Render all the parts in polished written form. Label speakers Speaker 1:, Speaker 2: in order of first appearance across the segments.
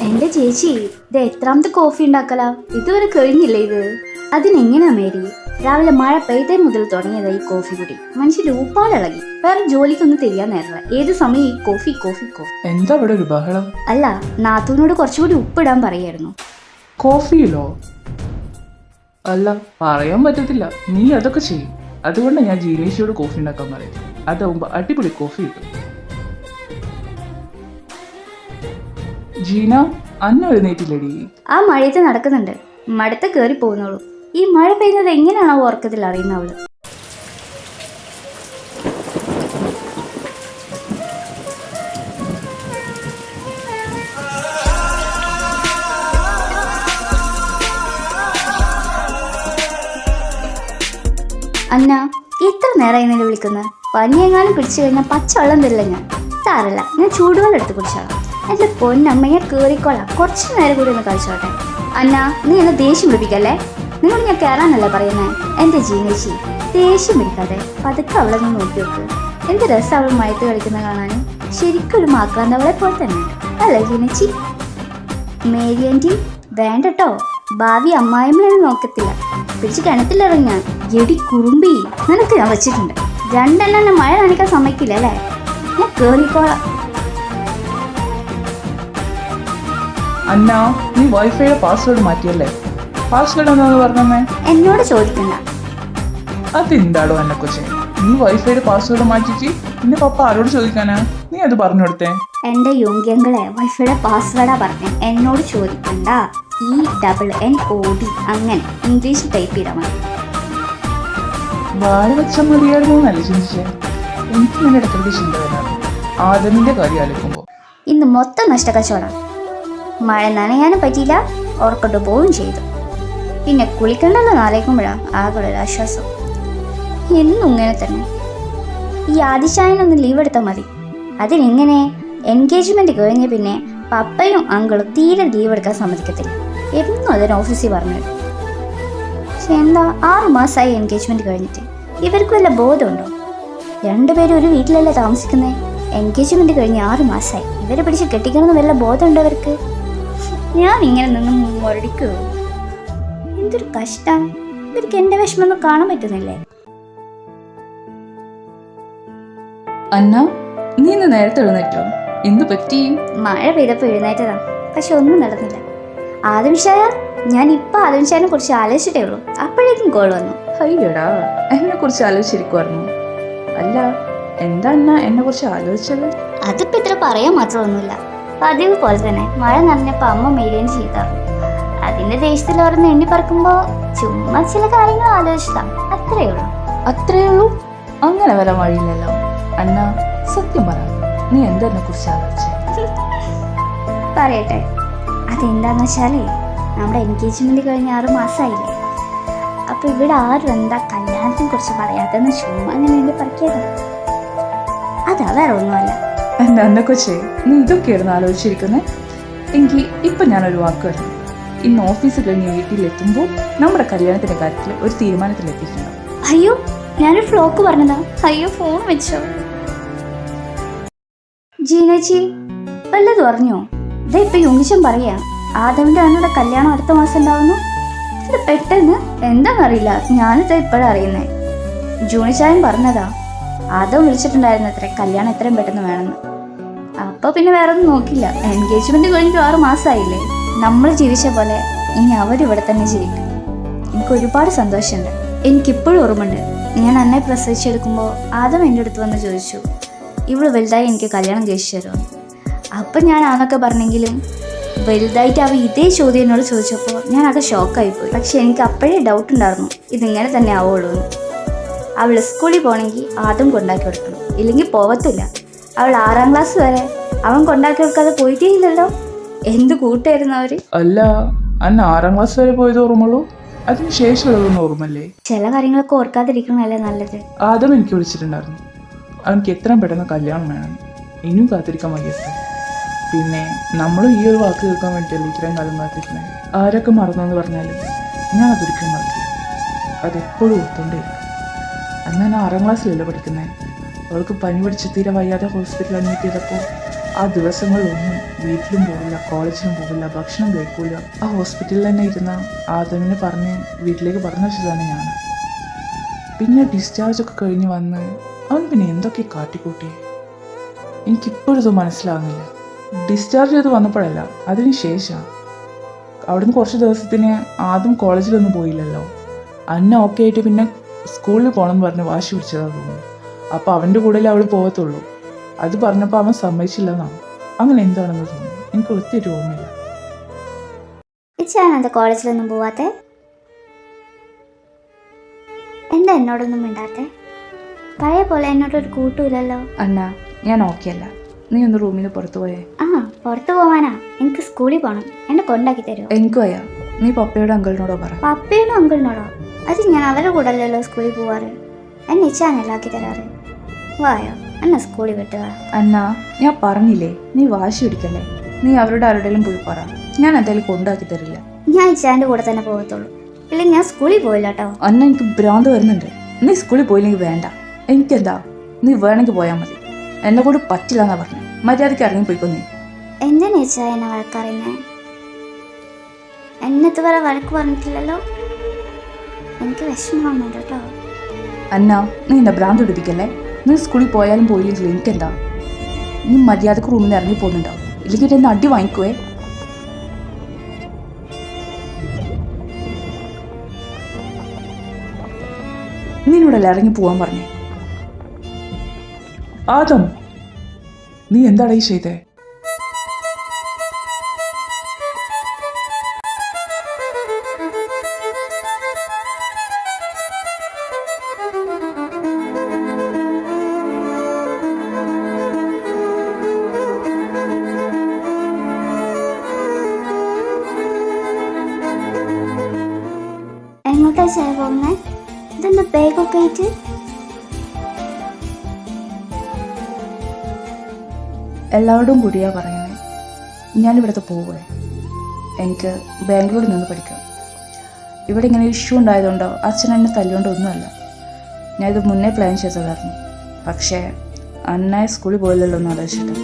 Speaker 1: എന്റെ ചേച്ചി ഇത് എത്രാമത്തെ കോഫി ഉണ്ടാക്കലാ? ഇതുവരെ കഴിഞ്ഞില്ലേ ഇത്? അതിനെങ്ങനെയാ മേരി? രാവിലെ മഴ പെയ്തേ മുതൽ തുടങ്ങിയതാ ഈ കോഫി കുടി. മനുഷ്യന്റെ ഊപ്പാടിളകി. വേറെ ജോലിക്കൊന്നും തിരിയാൻ നേരല്ല. ഏത് സമയം ഈ കോഫി കോഫി കോഫി.
Speaker 2: എന്താ ഇവിടെ ഒരു ബഹളം?
Speaker 1: അല്ല, നാത്തൂനോട് കുറച്ചുകൂടി ഉപ്പിടാൻ പറയായിരുന്നു.
Speaker 2: കോഫിയിലോ? അല്ല, പറയാൻ പറ്റത്തില്ല. നീ അതൊക്കെ ചെയ്യും. അതുകൊണ്ട് ഞാൻ ജീനേഷിയോട് കോഫി ഉണ്ടാക്കാൻ പറയും. അതാവുമ്പോ അടിപൊളി കോഫി കിട്ടും. ജീന, അന്ന എഴുന്നേറ്റില്ലടി?
Speaker 1: ആ മഴയത്ത് നടക്കുന്നുണ്ട്. മടത്ത് കയറി പോകുന്നുള്ളൂ. ഈ മഴ പെയ്യുന്നത് എങ്ങനെയാണോ ഓർക്കത്തിൽ അറിയുന്ന അവള്. അന്ന, എത്ര നേരമായി നിന്നെ വിളിക്കുന്നത്? പനിയെങ്ങാനും പിടിച്ചു കഴിഞ്ഞാൽ പച്ചവെള്ളം തരില്ല. ഞാൻ സാരല്ല, ഞാൻ ചൂടുവെള്ളം എടുത്ത് കുടിച്ചോളാം. എന്റെ പൊന്നമ്മയെ കയറിക്കോളാം. കുറച്ചു നേരം കൂടി ഒന്ന് കഴിച്ചോട്ടെ. അന്ന, നീ എന്നെ ദേഷ്യം പിടിപ്പിക്കല്ലേ? നിന്നോട് ഞാൻ കയറാനല്ലേ പറയുന്നേ? എന്റെ ജീനേച്ചി, ദേഷ്യം പിടിക്കാതെ പതുക്കെ അവളെ നീ നോക്കി വെക്ക്. എന്ത് രസം അവൾ മയത്ത് കളിക്കുന്ന കാണാനും. ശരിക്കൊരു മാക്രാന്തവളെ പോലെ തന്നെ അല്ലേ ജീനേച്ചി? Mary anti, വേണ്ടട്ടോ. ഭാവി അമ്മായിമ്മയൊന്നും നോക്കത്തില്ല. പിടിച്ച് കിണറ്റിലിറങ്ങി ഞാൻ. എടി കുറുമ്പി, നിനക്ക് ഞാൻ വെച്ചിട്ടുണ്ട്. രണ്ടെണ്ണം എന്നെ മഴ കാണിക്കാൻ സമ്മതിക്കില്ല അല്ലേ? ഞാൻ കേറിക്കോളാം.
Speaker 2: അന്ന, നീ വൈഫൈയുടെ പാസ്വേഡ് മാറ്റിയല്ലേ? പാസ്വേഡ് എന്താന്ന് പറഞ്ഞേ?
Speaker 1: എന്നോട് ചോദിക്കണ്ട.
Speaker 2: അതെന്താടോ എന്നെ കൊച്ചെ? നീ വൈഫൈയുടെ പാസ്വേഡ് മാറ്റിച്ച് പിന്നെ പപ്പ ആരോട് ചോദിക്കാനാ? നീ അത് പറഞ്ഞു കൊടുത്തേ.
Speaker 1: എന്റെ യോഗ്യങ്ങളെ വൈഫൈയുടെ പാസ്വേഡാ പറഞ്ഞേ. എന്നോട് ചോദിക്കണ്ട. ENNOD അങ്ങനെ ഇംഗ്ലീഷിൽ ടൈപ്പ് ചെയ്താൽ മതി.
Speaker 2: വാഴ വെച്ച മതിയായിരുന്നു എന്നല്ല ചിന്തിച്ചേ. എനിക്ക് ഇങ്ങനെ ഇടയ്ക്കിടയ്ക്ക് ചിന്ത വരാറ് ആദമിന്റെ കാര്യം ആലോചിക്കുമ്പോ.
Speaker 1: ഇന്ന് മൊത്തം നഷ്ടക്കച്ചവടം. മഴ നനയാനും പറ്റിയില്ല, ഓർക്കോട്ട് പോവുകയും ചെയ്തു. പിന്നെ കുളിക്കണ്ടല്ലോ നാലേക്കുമ്പോഴാണ് ആകെ ഒരു ആശ്വാസം. എന്നും ഇങ്ങനെ തന്നെ. ഈ ആദിശായനൊന്ന് ലീവ് എടുത്താൽ മതി. അതിനെങ്ങനെ? എൻഗേജ്മെന്റ് കഴിഞ്ഞ പിന്നെ പപ്പയും അങ്കിളും തീരെ ലീവ് എടുക്കാൻ സമ്മതിക്കത്തില്ല. എന്നും അതിന് ഓഫീസിൽ പറഞ്ഞു. പക്ഷെ എന്താ, 6 മാസമായി എൻഗേജ്മെന്റ് കഴിഞ്ഞിട്ട്. ഇവർക്ക് വല്ല ബോധമുണ്ടോ? രണ്ടുപേരും ഒരു വീട്ടിലല്ലേ താമസിക്കുന്നത്. എൻഗേജ്മെന്റ് കഴിഞ്ഞ് 6 മാസമായി. ഇവരെ പിടിച്ച് കെട്ടിക്കണമെന്ന് വല്ല ബോധമുണ്ടോ അവർക്ക്? ഞാൻ ഇങ്ങനെ നിന്ന് മുരടിക്കൂ. എന്തൊരു കഷ്ടം. ഇവർക്ക് എന്റെ വിഷമൊന്നും കാണാൻ പറ്റുന്നില്ലേ?
Speaker 2: അന്ന, നീ ഇന്ന് നേരത്തെ എഴുന്നേറ്റോ? എന്ത് പറ്റി?
Speaker 1: മഴ പെയ്തപ്പോൾ എഴുന്നേറ്റതാ. പക്ഷെ ഒന്നും നടന്നില്ല. ആദംഷായ, ഞാൻ ഇപ്പൊ ആദംഷായനെ കുറിച്ച് ആലോചിച്ചിട്ടേ ഉള്ളൂ. അപ്പോഴേക്കും കോൾ വന്നു.
Speaker 2: അയ്യടാ, എന്നെ കുറിച്ച് ആലോചിച്ചിരിക്കുവായിരുന്നു. അല്ല, എന്താ അന്ന എന്നെ കുറിച്ച് ആലോചിച്ചത്?
Speaker 1: അതിപ്പോ ഇത്ര പറയാൻ മാത്രമൊന്നുമില്ല. പതിവ് പോലെ തന്നെ മഴ നനഞ്ഞപ്പോ അമ്മ മേലേന് ചെയ്താറും അതിന്റെ ദേഷ്യത്തിൽ ഓരോന്ന് എണ്ണി പറക്കുമ്പോ ചുമ്മാ ചില കാര്യങ്ങൾ ആലോചിച്ചതാ. അത്രേ ഉള്ളൂ.
Speaker 2: അത്രേ ഉള്ളൂ? അങ്ങനെ വരാൻ വഴിയില്ലല്ലോ. അന്ന, സത്യം പറ, നീ എന്തെന്നെ കുറിച്ച് ആലോചിച്ചേ?
Speaker 1: പറയട്ടെ. അതെന്താന്ന് വെച്ചാലേ, നമ്മുടെ എൻഗേജ്മെന്റ് കഴിഞ്ഞ 6 മാസമായില്ലേ. അപ്പൊ ഇവിടെ ആരും എന്താ കല്യാണത്തിനെ കുറിച്ച് പറയാത്തെന്ന് ചുമ്മാ അങ്ങനെ എണ്ണി പറക്കിയതാ. അതാ, വേറെ ഒന്നുമല്ല.
Speaker 2: എന്റെ അന്ന കൊച്ചേ, നീ ഇതൊക്കെയായിരുന്നു ആലോചിച്ചിരിക്കുന്നേ? എങ്കിൽ ഇപ്പൊ ഞാനൊരു വാക്ക് പറഞ്ഞു. ഇന്ന് ഓഫീസ് കഴിഞ്ഞ് വീട്ടിലെത്തുമ്പോൾ നമ്മുടെ കല്യാണത്തിന്റെ കാര്യത്തിൽ ഒരു തീരുമാനത്തിലെത്തിയിട്ടുണ്ടാവും.
Speaker 1: അയ്യോ, ഞാനൊരു ഫ്ലോക്ക് പറഞ്ഞതാ. അയ്യോ, ഫോൺ വെച്ചോ. ജീനച്ചി, വല്ലതും അറിഞ്ഞോ? ഇതാ ഇപ്പൊ യോനിശം പറയാ ആദമിന്റെ അന്നയുടെ കല്യാണം അടുത്ത മാസം ഉണ്ടാവുന്നു. ഇത് പെട്ടെന്ന് എന്താണെന്നറിയില്ല. ഞാനിതാ ഇപ്പോഴാണ് അറിയുന്നേ. ജൂണിച്ചായൻ പറഞ്ഞതാ. ആദം വിളിച്ചിട്ടുണ്ടായിരുന്നു അത്രേ കല്യാണം എത്രയും പെട്ടെന്ന് വേണമെന്ന്. അപ്പൊ പിന്നെ വേറെ ഒന്നും നോക്കില്ല. എൻഗേജ്മെന്റ് കഴിഞ്ഞിട്ട് 6 മാസമായില്ലേ. നമ്മൾ ജീവിച്ച പോലെ ഇനി അവരിവിടെ തന്നെ ജീവിക്കും. എനിക്ക് ഒരുപാട് സന്തോഷമുണ്ട്. എനിക്കിപ്പോഴും ഓർമ്മയുണ്ട്, ഞാൻ അന്നെ പ്രസവിച്ചെടുക്കുമ്പോൾ ആദം എൻ്റെ അടുത്ത് വന്ന് ചോദിച്ചു, ഇവള് വലുതായി എനിക്ക് കല്യാണം കഴിച്ചു തരുമോ? അപ്പം ഞാൻ ആന്നൊക്കെ പറഞ്ഞെങ്കിലും വലുതായിട്ട് അവ ഇതേ ചോദ്യം എന്നോട് ചോദിച്ചപ്പോൾ ഞാൻ ആകെ ഷോക്കായിപ്പോയി. പക്ഷെ എനിക്ക് അപ്പോഴേ ഡൗട്ട് ഉണ്ടായിരുന്നു ഇതിങ്ങനെ തന്നെ ആവുള്ളൂ എന്ന്. അവൾ സ്കൂളിൽ പോകണമെങ്കിൽ ആദ്യം കൊണ്ടാക്കി കൊടുക്കണം, ഇല്ലെങ്കിൽ പോവത്തില്ല. അവൾ 6ാം ക്ലാസ് വരെ അവൻ കൊണ്ടാക്കി കൊടുക്കാതെ പോയിട്ടേ ഇല്ലല്ലോ. എന്ത് കൂട്ടായിരുന്നു അവര്.
Speaker 2: അല്ല, അന്ന 6ാം ക്ലാസ് വരെ പോയത് ഓർമ്മയുള്ളൂ? അതിന് ശേഷമുള്ളതൊന്നും ഓർമ്മല്ലേ?
Speaker 1: ചില കാര്യങ്ങളൊക്കെ ഓർക്കാതിരിക്കണല്ലേ നല്ലത്.
Speaker 2: ആദ്യം എനിക്ക് വിളിച്ചിട്ടുണ്ടായിരുന്നു. അവനക്ക് എത്രയും പെട്ടെന്ന് കല്യാണം വേണം, ഇനിയും കാത്തിരിക്കാൻ വയ്യത്ത്. പിന്നെ നമ്മളും ഈ ഒരു വാക്ക് കേൾക്കാൻ വേണ്ടിയല്ലേ ഇത്രയും കാലം കാത്തിരിക്കുന്നത്. ആരൊക്കെ മറന്നെന്ന് പറഞ്ഞാലും ഞാൻ അതൊരിക്കലും മറക്കില്ല. അതെപ്പോഴും ഓർത്തുകൊണ്ടേയിരിക്കും. അന്ന് ഞാൻ 6ാം ക്ലാസ്സിലല്ലോ പഠിക്കുന്നത്. അവൾക്ക് പനി പിടിച്ച് തീരെ വയ്യാതെ ഹോസ്പിറ്റലിൽ അഡ്മിറ്റ് ചെയ്തപ്പോൾ ആ ദിവസങ്ങളിലൊന്നും വീട്ടിലും പോകില്ല, കോളേജിലും പോകില്ല, ഭക്ഷണം കഴിക്കില്ല. ആ ഹോസ്പിറ്റലിൽ തന്നെ ഇരുന്ന ആദമിനെ പറഞ്ഞ് വീട്ടിലേക്ക് പറഞ്ഞു വെച്ചതാണ് ഞാൻ. പിന്നെ ഡിസ്ചാർജ് ഒക്കെ കഴിഞ്ഞ് വന്ന് അവൻ പിന്നെ എന്തൊക്കെ കാട്ടിക്കൂട്ടി എനിക്കിപ്പോഴും ഇത് മനസ്സിലാവുന്നില്ല. ഡിസ്ചാർജ് ചെയ്ത് വന്നപ്പോഴല്ല, അതിന് ശേഷം അവിടുന്ന് കുറച്ച് ദിവസത്തിന് ആദ്യം കോളേജിലൊന്നും പോയില്ലല്ലോ. അന്ന ഓക്കെ ആയിട്ട് പിന്നെ സ്കൂളിൽ പോകണമെന്ന് പറഞ്ഞ് വാശി പിടിച്ചതാ തോന്നുന്നു. അപ്പോൾ അവൻ്റെ കൂടെയല്ലേ അവൾ പോകത്തുള്ളൂ. അത് പറഞ്ഞപ്പോൾ അവൻ സമ്മതിച്ചില്ലെന്നാണ്. അങ്ങനെ എന്താണെന്ന് തോന്നുന്നു, എനിക്ക് ഒത്തിരി ഓർമ്മയില്ല.
Speaker 1: ഇച്ചാനെന്താ കോളേജിലൊന്നും പോവാത്തെ? എന്താ എന്നോടൊന്നും മിണ്ടാത്തെ? പഴയ പോലെ എന്നോടൊരു കൂട്ടുമില്ലല്ലോ.
Speaker 3: അന്ന, ഞാൻ ഓക്കെ അല്ല. നീ ഒന്ന് റൂമിൽ നിന്ന് പുറത്തു പോയേ.
Speaker 1: ആ, പുറത്തു പോവാനാ? എനിക്ക് സ്കൂളിൽ പോകണം. എന്നെ കൊണ്ടാക്കി തരുമോ?
Speaker 3: എനിക്കും അയ്യാ. നീ പപ്പയോട് അങ്കിളിനോടോ പറ.
Speaker 1: പപ്പയോടും അങ്കിളിനോടോ? അത് ഞാൻ അവരുടെ കൂടെ അല്ലല്ലോ സ്കൂളിൽ പോവാറ്. എന്നെ ഇച്ചാനല്ലാക്കി തരാറ്. വായോ, എന്നെ സ്കൂളിൽ വിട്ടുക.
Speaker 3: അന്ന, ഞാൻ പറഞ്ഞില്ലേ, നീ വാശി പിടിക്കല്ലേ. നീ അവരുടെ ആരുടെയും പോയി പറ. ഞാൻ എന്തായാലും കൊണ്ടാക്കി തരില്ല.
Speaker 1: ഞാൻ ഇച്ചാൻ്റെ കൂടെ തന്നെ പോകത്തുള്ളൂ. ഇല്ലെങ്കിൽ ഞാൻ സ്കൂളിൽ പോയില്ല കേട്ടോ.
Speaker 3: അന്ന, എനിക്ക് ഭ്രാന്ത് വരുന്നുണ്ട്. നീ സ്കൂളിൽ പോയില്ലെങ്കിൽ വേണ്ട. എനിക്കെന്താ, നീ വേണമെങ്കിൽ പോയാൽ മതി. എന്നെ കൂടെ പറ്റില്ല എന്നാ പറഞ്ഞു. മര്യാദയ്ക്ക് ഇറങ്ങി പോയിക്കോ നീ.
Speaker 1: എന്തിനാ ഇച്ചാ എന്നെ വഴക്കറിയുന്നേ? എന്നെ ഇതുവരെ വഴക്ക് പറഞ്ഞിട്ടില്ലല്ലോ. എനിക്ക് വിഷമമാവുന്നുണ്ട് കേട്ടോ.
Speaker 3: അന്ന, നീ എന്നെ ഭ്രാന്ത് പിടിപ്പിക്കല്ലേ. നീ സ്കൂളിൽ പോയാലും പോയില്ലെങ്കിൽ എനിക്കെന്താ. നീ മര്യാദക്ക് റൂമിൽ നിന്ന് ഇറങ്ങി പോകുന്നുണ്ടാവും. ഇല്ലെങ്കിൽ എന്നെ അടി വാങ്ങിക്കുവേ. നിന്നോടല്ലേ ഇറങ്ങി പോവാൻ പറഞ്ഞേ.
Speaker 2: ആദം, നീ എന്താണ് ഈ ചെയ്തേ?
Speaker 1: എങ്ങോട്ടാ ചായ പോകുന്നേ? ഇതെന്താ ബാഗൊക്കെ ആയിട്ട്?
Speaker 3: എല്ലാവരോടും കൂടിയാ പറയുന്നത്. ഞാനിവിടുത്തെ പോവേ. എനിക്ക് ബാംഗ്ലൂരിൽ നിന്ന് പഠിക്കാം. ഇവിടെ ഇങ്ങനെ ഇഷ്യൂ ഉണ്ടായതുകൊണ്ടോ അച്ഛൻ എന്നെ തല്ലുകൊണ്ടോ ഒന്നുമല്ല. ഞാനിത് മുന്നേ പ്ലാൻ ചെയ്തതായിരുന്നു. പക്ഷേ അന്നയെ സ്കൂളിൽ പോയില്ലല്ലോ എന്ന് ആലോചിച്ചിട്ട്.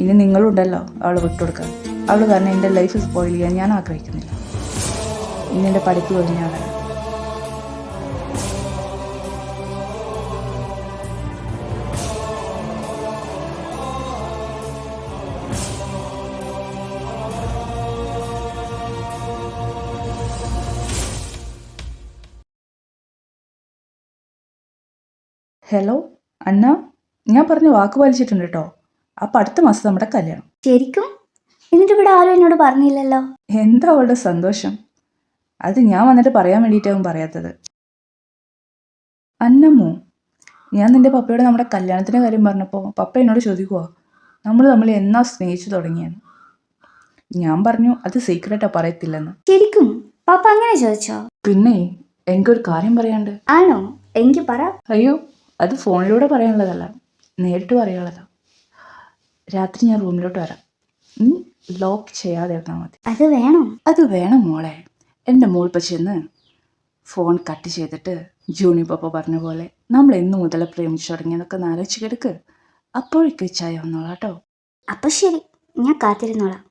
Speaker 3: ഇനി നിങ്ങളുണ്ടല്ലോ അവളെ വിട്ടുകൊടുക്കാൻ. അവൾ കാരണം എൻ്റെ ലൈഫ് സ്പോയിൽ ചെയ്യാൻ ഞാൻ ആഗ്രഹിക്കുന്നില്ല. ഇനി എൻ്റെ പഠിപ്പ് കഴിഞ്ഞാൽ ഹലോ അന്ന, ഞാൻ പറഞ്ഞ വാക്ക് പാലിച്ചിട്ടുണ്ട് കേട്ടോ. അപ്പം അടുത്ത മാസം നമ്മുടെ കല്യാണം.
Speaker 1: ശരിക്കും? എന്നിട്ട് ഇവിടെ ആരും എന്നോട് പറഞ്ഞില്ലല്ലോ.
Speaker 3: എന്താ അവളുടെ സന്തോഷം? അത് ഞാൻ വന്നിട്ട് പറയാൻ വേണ്ടിയിട്ടാവും പറയാത്തത്. അന്നമ്മോ, ഞാൻ നിൻ്റെ പപ്പയോട് നമ്മുടെ കല്യാണത്തിൻ്റെ കാര്യം പറഞ്ഞപ്പോൾ പപ്പ എന്നോട് ചോദിക്കുവാ നമ്മൾ തമ്മിൽ എന്നാ സ്നേഹിച്ചു തുടങ്ങിയെന്ന്. ഞാൻ പറഞ്ഞു അത് സീക്രട്ടാ, പറയത്തില്ലെന്ന്.
Speaker 1: ശരിക്കും പാപ്പ അങ്ങനെ ചോദിച്ചോ?
Speaker 3: പിന്നെ എനിക്കൊരു കാര്യം പറയാണ്ട്.
Speaker 1: ആണോ? എനിക്ക് പറ.
Speaker 3: അയ്യോ, അത് ഫോണിലൂടെ പറയാനുള്ളതല്ല, നേരിട്ട് പറയാനുള്ളതാ. രാത്രി ഞാൻ റൂമിലോട്ട് വരാം. നീ ലോക്ക് ചെയ്യാതെ ഇരുന്നാൽ മതി.
Speaker 1: അത് വേണോ?
Speaker 3: അത് വേണം മോളെ. എൻ്റെ മോൾ ഇപ്പം ചെന്ന് ഫോൺ കട്ട് ചെയ്തിട്ട് ജൂണി പപ്പ പറഞ്ഞ പോലെ നമ്മൾ എന്നു മുതലേ പ്രേമിച്ചു തുടങ്ങിയതൊക്കെ നാലോചിച്ച് കിടക്ക്. അപ്പോഴേക്ക് ചായ വന്നോളാം കേട്ടോ.
Speaker 1: അപ്പം ശരി, ഞാൻ കാത്തിരുന്നോളാം.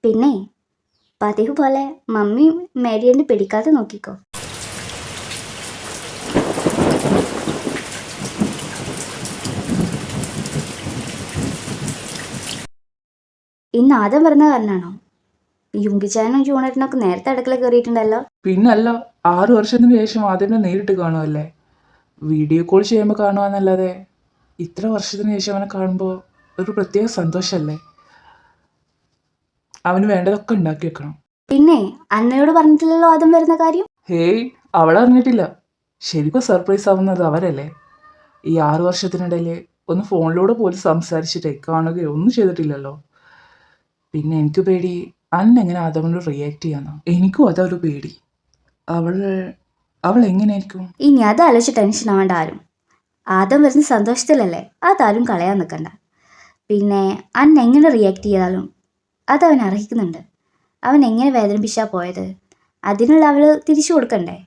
Speaker 1: പിന്നെ പതിവ് പോലെ മമ്മി മേരിയനെ പിടിക്കാതെ നോക്കിക്കോ. ഇന്ന് ആദ്യം പറഞ്ഞ കാരനാണോ? യുങ്കിച്ചാനും ജൂണേട്ടനൊക്കെ നേരത്തെ അടുക്കള കയറിയിട്ടുണ്ടല്ലോ.
Speaker 2: പിന്നല്ല, 6 വർഷത്തിന് ശേഷം ആദ്യമേ നേരിട്ട് കാണുമല്ലേ. വീഡിയോ കോൾ ചെയ്യുമ്പോൾ കാണുവാന്നല്ലാതെ ഇത്ര വർഷത്തിന് ശേഷം അവനെ കാണുമ്പോൾ ഒരു പ്രത്യേക സന്തോഷമല്ലേ. അവന് വേണ്ടതൊക്കെ ഉണ്ടാക്കി വെക്കണം.
Speaker 1: പിന്നെ അന്നയോട് പറഞ്ഞിട്ടില്ലല്ലോ ആദ്യം വരുന്ന കാര്യം.
Speaker 2: ഹേയ്, അവളറിഞ്ഞിട്ടില്ല. ശരിക്കും സർപ്രൈസ് ആവുന്നത് അവരല്ലേ. ഈ 6 വർഷത്തിനിടയിൽ ഒന്ന് ഫോണിലൂടെ പോലും സംസാരിച്ചിട്ടേ കാണുകയോ ഒന്നും ചെയ്തിട്ടില്ലല്ലോ. പിന്നെ എനിക്ക് പേടി അന്നെങ്ങനെ അതവനോട് റിയാക്ട് ചെയ്യാന്നോ. എനിക്കും അതൊരു പേടി. അവൾ എങ്ങനെയായിരിക്കും?
Speaker 1: ഇനി അത് ആലോചിച്ച് ടെൻഷൻ ആവേണ്ട ആരും. ആദ്യം വരുന്ന സന്തോഷത്തിലല്ലേ, അതാരും കളയാൻ നിൽക്കണ്ട. പിന്നെ അന്ന് എങ്ങനെ റിയാക്ട് ചെയ്താലും അതവൻ അർഹിക്കുന്നുണ്ട്. അവൻ എങ്ങനെ വേദനിപ്പിച്ചാ പോയത്, അതിനുള്ള അവൾ തിരിച്ചു കൊടുക്കണ്ടേ.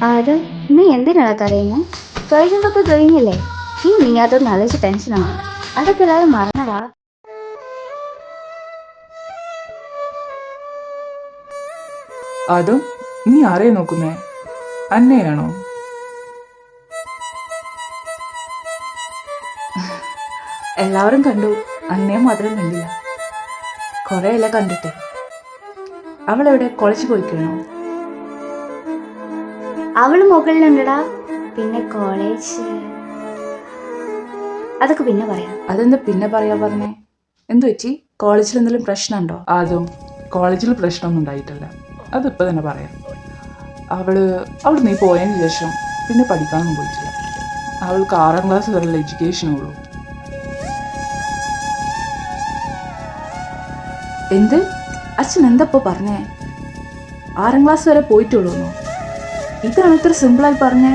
Speaker 1: അത് നീ എന്തിനാണ് കരയുന്നത്? കഴിഞ്ഞതൊക്കെ കഴിഞ്ഞില്ലേ? നീ അതൊന്നും ആലോചിച്ച് ടെൻഷനാണ്. അതൊക്കെ എല്ലാവരും മറന്നടാ.
Speaker 2: അതും നീ ആരെയും നോക്കുന്നേ? അന്നയാണോ?
Speaker 3: എല്ലാവരും കണ്ടു, അന്നയെ മാത്രം കണ്ടില്ല. കുറേ അല്ല കണ്ടിട്ട്. അവളെവിടെ കോളേജിൽ പോയിക്കണോ?
Speaker 1: അവള് മുകളിലുണ്ടടാ. പിന്നെ കോളേജ് അതൊക്കെ പിന്നെ പറയാം.
Speaker 3: അതെന്താ പിന്നെ പറയാ പറഞ്ഞേ? എന്തു പറ്റി? കോളേജിൽ എന്തെങ്കിലും പ്രശ്നമുണ്ടോ?
Speaker 2: അതും കോളേജിൽ പ്രശ്നമൊന്നും ഉണ്ടായിട്ടില്ല. അതിപ്പോൾ തന്നെ പറയാം. അവൾ നീ പോയതിന് ശേഷം പിന്നെ പഠിക്കാനൊന്നും പോയിട്ടില്ല. അവൾക്ക് 6ാം ക്ലാസ് വരെയുള്ള എഡ്യൂക്കേഷനേ ഉള്ളൂ.
Speaker 3: എന്ത്? അച്ഛൻ എന്തപ്പോ പറഞ്ഞേ? 6ാം ക്ലാസ് വരെ പോയിട്ടുള്ളൂന്നോ? ഇതാണ് ഇത്ര സിമ്പിളായി പറഞ്ഞേ.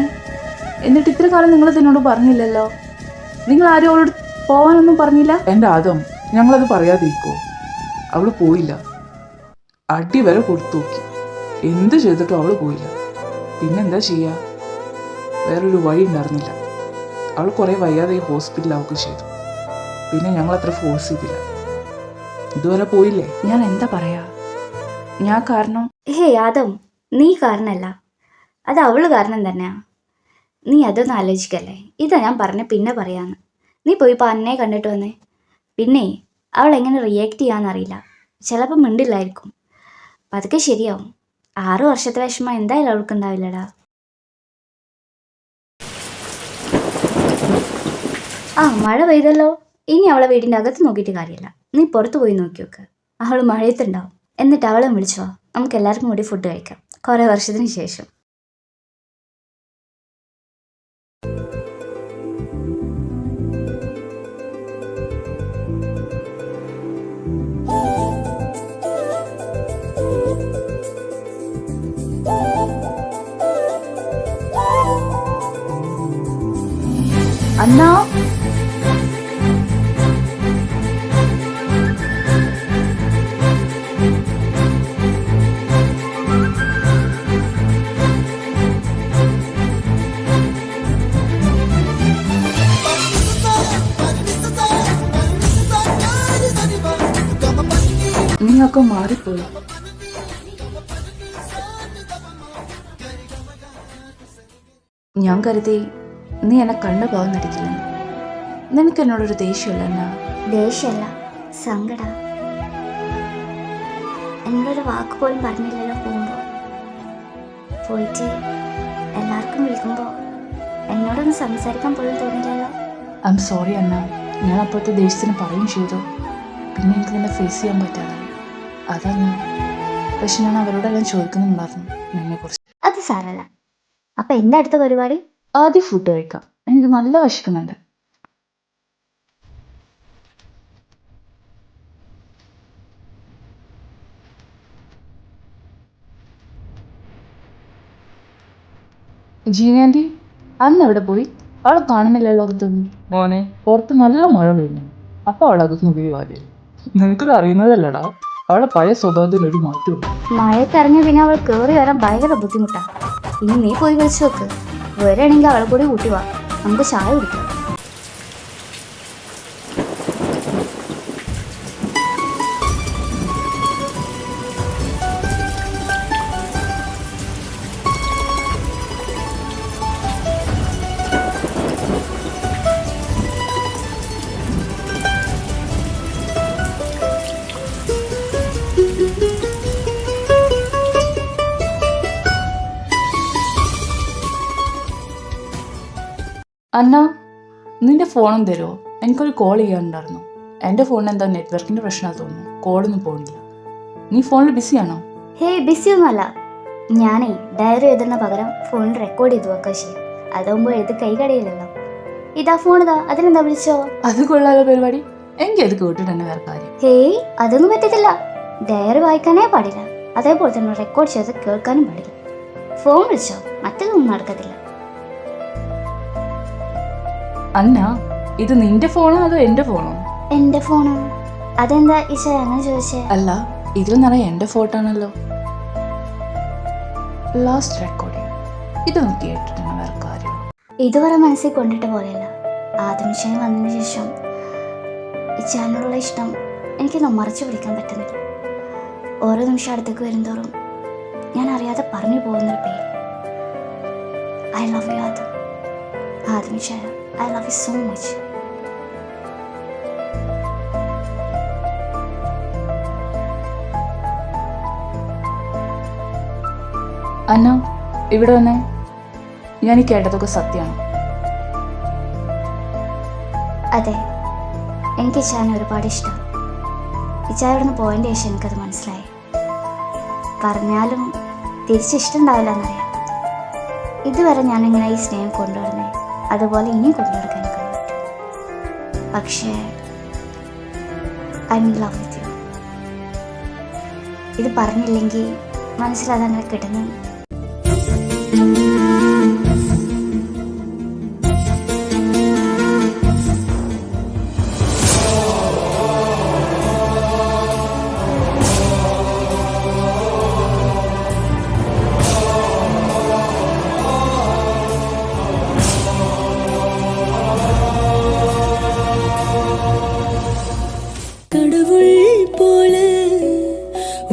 Speaker 3: എന്നിട്ട് ഇത്ര കാലം നിങ്ങൾ ഇതിനോട് പറഞ്ഞില്ലല്ലോ. നിങ്ങൾ ആരും അവളോട് പോവാനൊന്നും പറഞ്ഞില്ല?
Speaker 2: എൻ്റെ ആദം, ഞങ്ങളത് പറയാതിരിക്കോ? അവൾ പോയില്ല. അടി വരെ കൊടുത്തു നോക്കി. എന്ത് ചെയ്തിട്ടും അവൾ പോയില്ല. പിന്നെന്താ ചെയ്യുക? വേറൊരു വഴി ഉണ്ടായിരുന്നില്ല. അവൾ കുറേ വയ്യാതെ ഈ ഹോസ്പിറ്റലാവുകയും ചെയ്തു. പിന്നെ ഞങ്ങളത്ര ഫോഴ്സ് ചെയ്തില്ല. ഇതുവരെ പോയില്ലേ?
Speaker 3: ഞാൻ എന്താ പറയാ? ഞാൻ കാരണം?
Speaker 1: ഹേ ആദം, നീ കാരണല്ല, അത് അവള് കാരണം തന്നെയാ. നീ അതൊന്നും ആലോചിക്കല്ലേ. ഇതാ ഞാൻ പറഞ്ഞ പിന്നെ പറയാന്ന്. നീ പോയി ഇപ്പോൾ അന്നയെ കണ്ടിട്ട് വന്നേ. പിന്നെ അവൾ എങ്ങനെ റിയാക്ട് ചെയ്യാന്നറിയില്ല. ചിലപ്പോൾ മിണ്ടില്ലായിരിക്കും. അപ്പം അതൊക്കെ ശരിയാവും. 6 വർഷത്തെ വിഷമം എന്തായാലും അവൾക്കുണ്ടാവില്ലടാ. ആ, മഴ പെയ്തല്ലോ. ഇനി അവളെ വീടിൻ്റെ അകത്ത് നോക്കിയിട്ട് കാര്യമില്ല. നീ പുറത്ത് പോയി നോക്കി നോക്ക്. അവൾ മഴയത്തുണ്ടാവും. എന്നിട്ട് അവളെ വിളിച്ചോ. നമുക്ക് എല്ലാവർക്കും കൂടി ഫുഡ് കഴിക്കാം, കുറേ വർഷത്തിന് ശേഷം.
Speaker 3: അന്നാ, നീയൊക്കെ മാറിപ്പോയി. ഞാൻ കരുതി നീ എന്നെ കണ്ടു പോകാൻ നടിക്കില്ല. നിനക്ക് എന്നോടൊരു ദേഷ്യമല്ല എന്നാ?
Speaker 1: ദേഷ്യമല്ല, സങ്കട. എന്നോടൊരു വാക്ക് പോലും പറഞ്ഞില്ലല്ലോ പോകുമ്പോൾ. പോയിട്ട് എല്ലാവർക്കും വിളിക്കുമ്പോൾ എന്നോടൊന്ന് സംസാരിക്കാൻ പോലും തോന്നില്ലല്ലോ.
Speaker 3: ഐ എം സോറി അന്ന. ഞാൻ അപ്പോഴത്തെ ദേഷ്യത്തിന് പറയും ചെയ്തു. പിന്നെ എനിക്ക് നിന്നെ ഫേസ് ചെയ്യാൻ പറ്റാതായി. അതല്ല, പക്ഷെ ഞാൻ അവരോടെല്ലാം ചോദിക്കുന്നുണ്ടായിരുന്നു നിന്നെക്കുറിച്ച്.
Speaker 1: അത് സാരല്ല. അപ്പം എന്താ അടുത്ത പരിപാടി?
Speaker 3: ആദ്യം ഫുഡ് കഴിക്കാം. എനിക്ക് നല്ല വിശക്കുന്നുണ്ട്. ജീനാൻറ്റി, അന്ന് എവിടെ പോയി? അവളെ കാണുന്നില്ലല്ലോ അകത്തൊന്നും.
Speaker 2: മോനെ, പുറത്ത് നല്ല മഴ പെയ്യുന്നു. അപ്പോൾ അവളകത്ത് നോക്കിയ കാര്യം നിനക്കത് അറിയുന്നതല്ലടാ. അവളെ പഴയ സ്വഭാവത്തിലൊരു മാറ്റവും.
Speaker 1: മഴത്തിറങ്ങിയ പിന്നെ അവൾ കയറി വരാൻ ഭയങ്കര ബുദ്ധിമുട്ടാണ്. ഇനി നീ പോയി വിളിച്ചു നോക്ക്. വരികയാണെങ്കിൽ അവളെ കൂടി കൂട്ടി വാ, നമുക്ക് ചായ കുടിക്കാം.
Speaker 3: അന്ന, നിന്റെ ഫോണും തരുമോ? എനിക്കൊരു കോൾ ചെയ്യാനുണ്ടായിരുന്നു. എൻ്റെ ഫോണിന് എന്താ നെറ്റ്വർക്കിൻ്റെ പ്രശ്നമാണെന്ന് തോന്നുന്നു. കോളൊന്നും പോകുന്നില്ല. നീ ഫോണിൽ ബിസിയാണോ?
Speaker 1: ഹേയ്, ബിസിയൊന്നുമല്ല. ഞാനേ ഡയറി എഴുതുന്ന പകരം ഫോണിൽ റെക്കോർഡ് ചെയ്തു വെക്കുക ചെയ്യും. അതാകുമ്പോൾ എഴുതി കൈ കടയില്ലല്ലോ. ഇതാ ഫോൺ, ഇതാ. അതിനെന്താ വിളിച്ചോ?
Speaker 3: അത് കൊള്ളാലോ പരിപാടി. എനിക്ക് അത് കേട്ടിട്ട് തന്നെ വേറെ കാര്യം.
Speaker 1: ഹേയ്, അതൊന്നും പറ്റത്തില്ല. ഡയറി വായിക്കാനേ പാടില്ല. അതേപോലെ തന്നെ റെക്കോർഡ് ചെയ്ത് കേൾക്കാനും പാടില്ല. ഫോൺ വിളിച്ചോ, മറ്റൊന്നും നടക്കത്തില്ല.
Speaker 3: അന്ന, ഇത് നിന്റെ ഫോണോ അതോ എൻ്റെ ഫോണോ?
Speaker 1: എൻ്റെ ഫോണ്. അതെന്താ ഈശോ അങ്ങനെ ചോദിച്ചേ?
Speaker 3: അല്ല, ഇതിൽ നിറയെ എൻ്റെ ഫോട്ടോ ആണല്ലോ. ലാസ്റ്റ് റെക്കോർഡിങ് ഇതൊന്നും കേട്ടിട്ടാണ് വേറെ കാര്യം.
Speaker 1: ഇതുവരെ മനസ്സിൽ കൊണ്ടിട്ട പോലെയല്ല. ആദംശായി വന്നതിന് ശേഷം ഇച്ചാനുള്ള ഇഷ്ടം എനിക്കൊന്ന് മറച്ചു പിടിക്കാൻ പറ്റുന്നില്ല. ഓരോ നിമിഷം അടുത്തേക്ക് വരുന്തോറും ഞാൻ അറിയാതെ പറഞ്ഞു പോകുന്നൊരു പേര്. I love you Adam. ആദംശായ, I love you so much.
Speaker 3: Anna, ഇവിടെ വന്നേ. ഞാൻ ഈ കേട്ടതൊക്കെ സത്യമാണ്.
Speaker 1: അതെ, എനിക്ക് ഇച്ചാനെ ഒരുപാട് ഇഷ്ടമാണ്. ഇച്ചായ ഇവിടുന്ന് പോയതിൻ്റെ ശേഷം എനിക്കത് മനസ്സിലായി. പറഞ്ഞാലും തിരിച്ചിഷ്ടമുണ്ടാവില്ല എന്നറിയാം. ഇതുവരെ ഞാനിങ്ങനെ ഈ സ്നേഹം കൊണ്ടുവരുന്നേ അതുപോലെ ഇനിയും കൊണ്ടുവരുക്കാൻ എനിക്ക് പറ്റും. പക്ഷേ I M in love with you. ഇത് പറഞ്ഞില്ലെങ്കിൽ മനസ്സിലതങ്ങനെ കിട്ടുന്നു.
Speaker 4: கடவுள் போல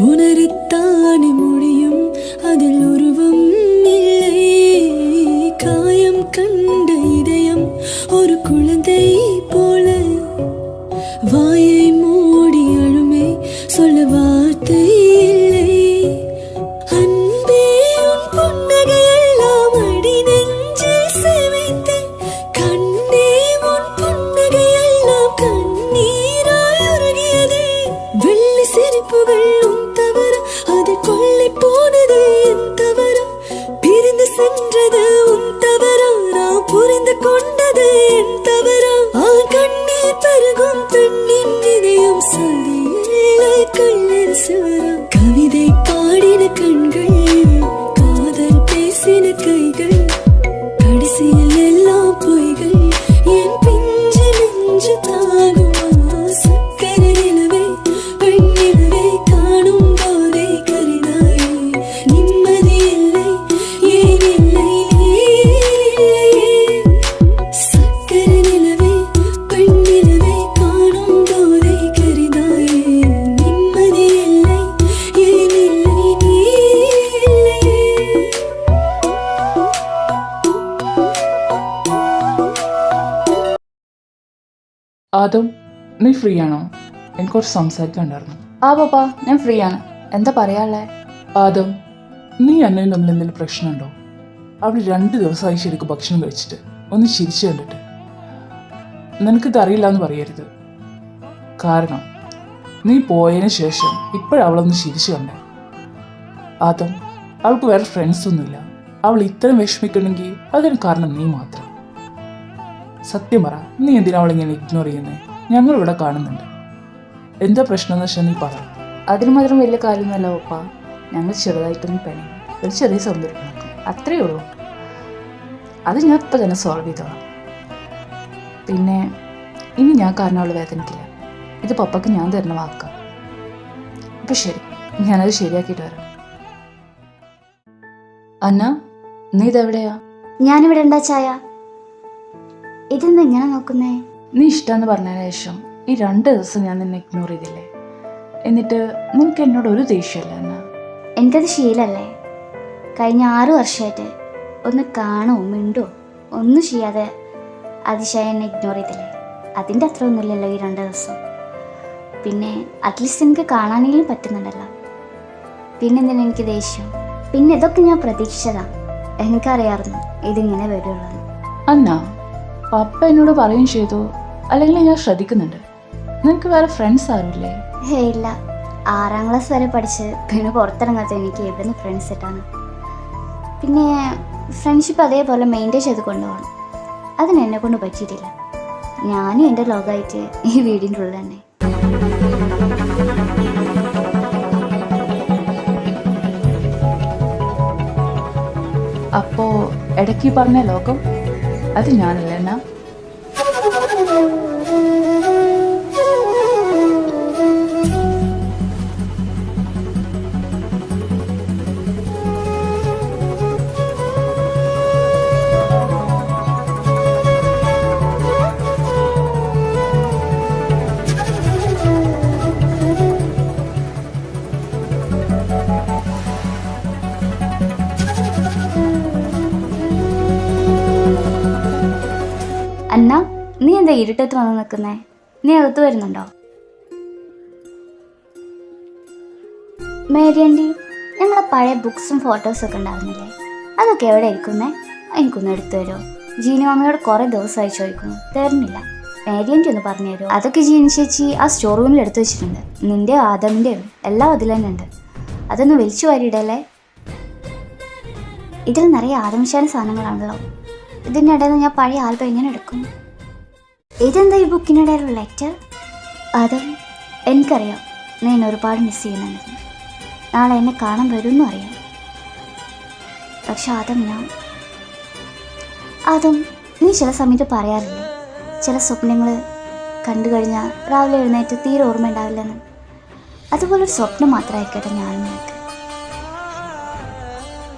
Speaker 4: உணரத்தானே முடியும், அதில் உருவம் இல்லை. காயம் கண்ட இதயம் ஒரு குழந்தை போல வாயை மூடி அழுமே, சொல்ல வார்த்தை இல்லை. அன்பே உன் புன்னகையெல்லாம் அடி நெஞ்சில் சேவைத்து, கண்ணே உன் புன்னகையெல்லாம் கண்ணீராய் உருகியதே. வெள்ளி சிரிப்புகள் உன் தவற, அது கொள்ளை போனது என் தவற. பிரிந்து சென்றது உன் தவற, நான் புரிந்து கொண்டது என் தவற. கண்ணீர் பெருகும் பெண்ணின் இதயம் சதியில்லை, கண்ணீர் சிவர. கவிதை பாடின கண்கள், காதல் பேசின கைகள், கடைசியில் எல்லாம் பொய்கள். என் பிஞ்சு நெஞ்சு தாங்குமா? சக்கரை நிலவை பெண்ணிலவை காணும் போதே கரிதாயே. நிம்மதி இல்லை, ஏன் இல்லை, சக்கரை நிலவை பெண்ணிலவை காணும் போதே கரிதாயே. நிம்மதி இல்லை, ஏன் இல்லை.
Speaker 2: ആദം, നീ ഫ്രീ ആണോ? എനിക്ക് കുറച്ച് സംസാരിക്കാനുണ്ടായിരുന്നു.
Speaker 3: ആ പാപ്പാ, ഞാൻ ഫ്രീ ആണ്. എന്താ പറയാനുള്ളേ?
Speaker 2: ആദം, നീ അന്നയും തമ്മിൽ എന്തെങ്കിലും പ്രശ്നമുണ്ടോ? അവൾ 2 ദിവസമായി ശരിക്കും ഭക്ഷണം കഴിച്ചിട്ട് ഒന്ന് ചിരിച്ചു കണ്ടിട്ട്. നിനക്കിത് അറിയില്ല എന്ന് പറയരുത്. കാരണം നീ പോയതിന് ശേഷം ഇപ്പോഴവളൊന്ന് ചിരിച്ചു കണ്ടേ. ആദം, അവൾക്ക് വേറെ ഫ്രണ്ട്സ് ഒന്നുമില്ല. അവൾ ഇത്രയും വിഷമിക്കണമെങ്കിൽ അതിന് കാരണം നീ മാത്രം. സത്യം പറ, നീ എന്തിനാ അവളിങ്ങനെ ഇഗ്നോർ ചെയ്യുന്നത്? ഞങ്ങളിവിടെ കാണുന്നുണ്ട്. എന്താ പ്രശ്നം എന്ന് വെച്ചാൽ നീ പറ.
Speaker 3: അതിന് മാത്രം വലിയ കാര്യമൊന്നുമല്ല പപ്പാ. ഞങ്ങൾ ചെറുതായിട്ടൊന്നും പിണങ്ങി, ഒരു ചെറിയ സൗന്ദര്യം നോക്കും, അത്രയേ ഉള്ളൂ. അത് ഞാൻ ഇപ്പം തന്നെ സോൾവ് ചെയ്തോളാം. പിന്നെ ഇനി ഞാൻ കാരണം അവൾ വേദനിക്കില്ല. ഇത് പപ്പയ്ക്ക് ഞാൻ തരുന്ന വാക്കാം. അപ്പം ശരി, ഞാനത് ശരിയാക്കിയിട്ട് വരാം. അന്ന, നീ ഇതെവിടെയാ?
Speaker 1: ഞാനിവിടെ ഉണ്ടാ ചായ. ഇതെന്താ ഇങ്ങനെ നോക്കുന്നേ?
Speaker 3: നീ ഇഷ്ടമെന്ന് പറഞ്ഞതിന് ശേഷം ഈ 2 ദിവസം ഞാൻ നിന്നെ ഇഗ്നോർ ചെയ്തില്ലേ? എന്നിട്ട് നിനക്ക് എന്നോട് ഒരു ദേഷ്യമല്ല എന്നാ?
Speaker 1: എനിക്കത് ശീലല്ലേ. കഴിഞ്ഞ 6 വർഷമായിട്ട് ഒന്ന് കാണുമോ മിണ്ടോ ഒന്നും ചെയ്യാതെ അതിശയം എന്നെ ഇഗ്നോർ ചെയ്തില്ലേ? അതിൻ്റെ അത്ര ഒന്നുമില്ലല്ലോ ഈ 2 ദിവസം. പിന്നെ അറ്റ്ലീസ്റ്റ് എനിക്ക് കാണാനെങ്കിലും പറ്റുന്നുണ്ടല്ലോ. പിന്നെന്തിനാ എനിക്ക് ദേഷ്യം? പിന്നെ ഇതൊക്കെ ഞാൻ പ്രതീക്ഷിച്ചതാ. എനിക്കറിയാമായിരുന്നു ഇതിങ്ങനെ വരുള്ളൂ.
Speaker 3: അന്ന, പപ്പ എന്നോട് പറയുകയും ചെയ്തു, അല്ലെങ്കിൽ ഞാൻ ശ്രദ്ധിക്കുന്നുണ്ട്. നിനക്ക് വേറെ ഫ്രണ്ട്സ് ആരുമില്ലേ?
Speaker 1: ഹേ ഇല്ല, 6ാം ക്ലാസ് വരെ പഠിച്ച് പിന്നെ പുറത്തിറങ്ങാത്ത എനിക്ക് എവിടെ നിന്ന് ഫ്രണ്ട്സ് കിട്ടാണ്? പിന്നെ ഫ്രണ്ട്ഷിപ്പ് അതേപോലെ മെയിൻറ്റെയിൻ ചെയ്ത് കൊണ്ടുപോകണം. അതിന് എന്നെ കൊണ്ട് പറ്റിയിട്ടില്ല. ഞാനും എൻ്റെ ലോകമായിട്ട് ഈ വീടിൻ്റെ ഉള്ളിൽ തന്നെ.
Speaker 3: അപ്പോൾ ഇടയ്ക്ക് പറഞ്ഞ ലോകം അത് ഞാനല്ല എന്നാ?
Speaker 1: ഇരുട്ടത്ത് വന്ന് നിൽക്കുന്നേ? നീ അകത്ത് വരുന്നുണ്ടോ? മേരി ആൻറ്റി, ഞങ്ങളെ പഴയ ബുക്സും ഫോട്ടോസൊക്കെ ഉണ്ടായിരുന്നില്ലേ, അതൊക്കെ എവിടെ ഇരിക്കുന്നേ? എനിക്കൊന്ന് എടുത്തു തരുമോ? ജീനി മാമയോട് കുറേ ദിവസമായി ചോദിക്കുന്നു, തരുന്നില്ല. മേരി ആൻറ്റി ഒന്ന് പറഞ്ഞു തരുമോ? അതൊക്കെ ജീനി ചേച്ചി ആ സ്റ്റോർ റൂമിൽ എടുത്തു വെച്ചിട്ടുണ്ട്. നിൻ്റെയും ആദമിൻ്റെയും എല്ലാം അതിൽ തന്നെ ഉണ്ട്. അതൊന്ന് വലിച്ചു വാരിയിടല്ലേ. ഇതിൽ നിറയെ ആദംശാന സാധനങ്ങളാണല്ലോ. ഇതിൻ്റെ ഇടയിൽ നിന്ന് ഞാൻ പഴയ ആൽബം എങ്ങനെ എടുക്കും? ഇതെന്താ ഈ ബുക്കിനിടയിലുള്ള ലെറ്റർ? അതും എനിക്കറിയാം നീ എന്നെ ഒരുപാട് മിസ് ചെയ്യുന്നുണ്ടെന്ന്. നാളെ എന്നെ കാണാൻ വരുമെന്നും അറിയാം. പക്ഷെ അതും നീ ചില സമയത്ത് പറയാറില്ലേ, ചില സ്വപ്നങ്ങൾ കണ്ടു കഴിഞ്ഞാൽ രാവിലെ എഴുന്നേറ്റ് തീരെ ഓർമ്മ ഉണ്ടാവില്ലെന്ന്. അതുപോലൊരു സ്വപ്നം മാത്രമായിക്കട്ടെ ഞാനും നിനക്ക്.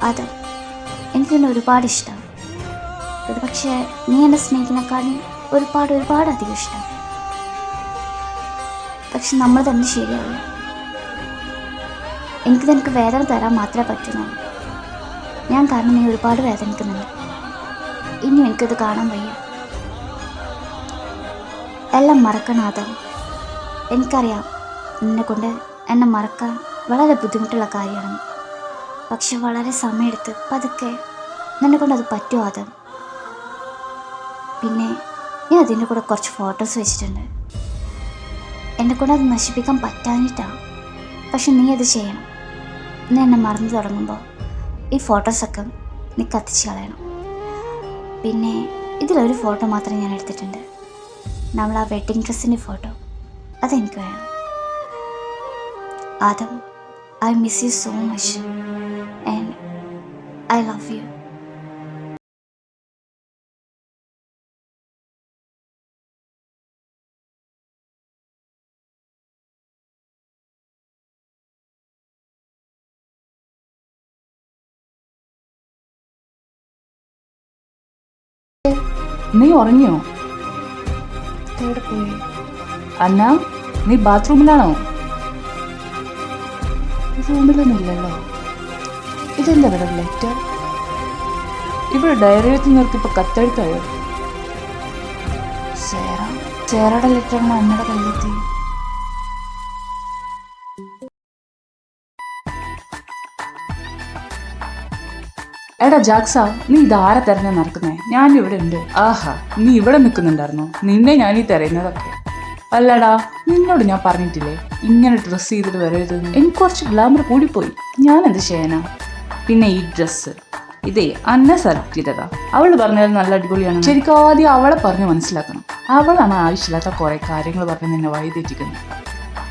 Speaker 1: അതും എനിക്ക് നിന്നെ ഒരുപാട് ഇഷ്ടം. ഒരു പക്ഷേ നീ എന്നെ സ്നേഹിക്കുന്നേക്കാളും ഒരുപാട് അധികം ഇഷ്ടം. പക്ഷെ നമ്മൾ തന്നെ ശരിയാവില്ല. എനിക്ക് നിനക്ക് വേദന തരാൻ മാത്രമേ പറ്റുന്നുള്ളൂ. ഞാൻ കാരണം നീ ഒരുപാട് വേദനിക്കുന്നുണ്ട്. ഇനി എനിക്കത് കാണാൻ വയ്യ. എല്ലാം മറക്കണാതും. എനിക്കറിയാം നിന്നെക്കൊണ്ട് എന്നെ മറക്കാൻ വളരെ ബുദ്ധിമുട്ടുള്ള കാര്യമാണ്. പക്ഷെ വളരെ സമയമെടുത്ത് പതുക്കെ നിന്നെക്കൊണ്ട് അത് പറ്റുമോ അതും. പിന്നെ ഞാൻ അതിൻ്റെ കൂടെ കുറച്ച് ഫോട്ടോസ് വെച്ചിട്ടുണ്ട്. എന്നെക്കൊണ്ട് അത് നശിപ്പിക്കാൻ പറ്റാഞ്ഞിട്ടാണ്. പക്ഷെ നീ അത് ചെയ്യണം. നീ എന്നെ മറന്നു തുടങ്ങുമ്പോൾ ഈ ഫോട്ടോസൊക്കെ നീ കത്തിച്ച് കളയണം. പിന്നെ ഇതിലൊരു ഫോട്ടോ മാത്രം ഞാൻ എടുത്തിട്ടുണ്ട്. നമ്മൾ ആ വെഡ്ഡിങ് ഡ്രസ്സിൻ്റെ ഫോട്ടോ. അതെനിക്ക് വേണം. Adam, I miss you so much and I love U.
Speaker 3: നീ ഉറങ്ങിയോ?
Speaker 1: എവിടെ പോയി?
Speaker 3: അന്ന, നീ ബാത്റൂമിലാണോ? റൂമിലൊന്നും ഇല്ലല്ലോ. ഇതെന്താ ഇവിടെ ലെറ്റർ? ഇവിടെ ഡയറി എഴുതി നിർത്തിയപ്പോൾ കത്തെഴുത്തായോ? സേറയുടെ ലെറ്ററിന് അന്നയുടെ കയ്യിലെത്തി. എടാ ജാക്സ, നീ ഇതാരെ തെരഞ്ഞാ നടക്കുന്നേ? ഞാൻ ഇവിടെ ഉണ്ട്. ആഹാ, നീ ഇവിടെ നിൽക്കുന്നുണ്ടായിരുന്നോ? നിന്നെ ഞാൻ ഈ തെരയുന്നതൊക്കെ. അല്ലടാ, നിന്നോട് ഞാൻ പറഞ്ഞിട്ടില്ലേ ഇങ്ങനെ ഡ്രസ്സ് ചെയ്തിട്ട് വരരുതെന്ന്? എനിക്ക് കുറച്ച് ഗ്ലാമർ കൂടിപ്പോയി. ഞാൻ എന്ത് ചെയ്യാനാ? പിന്നെ ഈ ഡ്രസ്സ് ഇതേ അന്ന സെലക്ട് ചെയ്തതാ. അവൾ പറഞ്ഞത് നല്ല അടിപൊളിയാണ്. ശരിക്കും ആദ്യം അവളെ പറഞ്ഞ് മനസ്സിലാക്കണം. അവളാണ് ആവശ്യമില്ലാത്ത കുറെ കാര്യങ്ങൾ പറഞ്ഞ് നിന്നെ വഴിതെറ്റിക്കുന്നത്.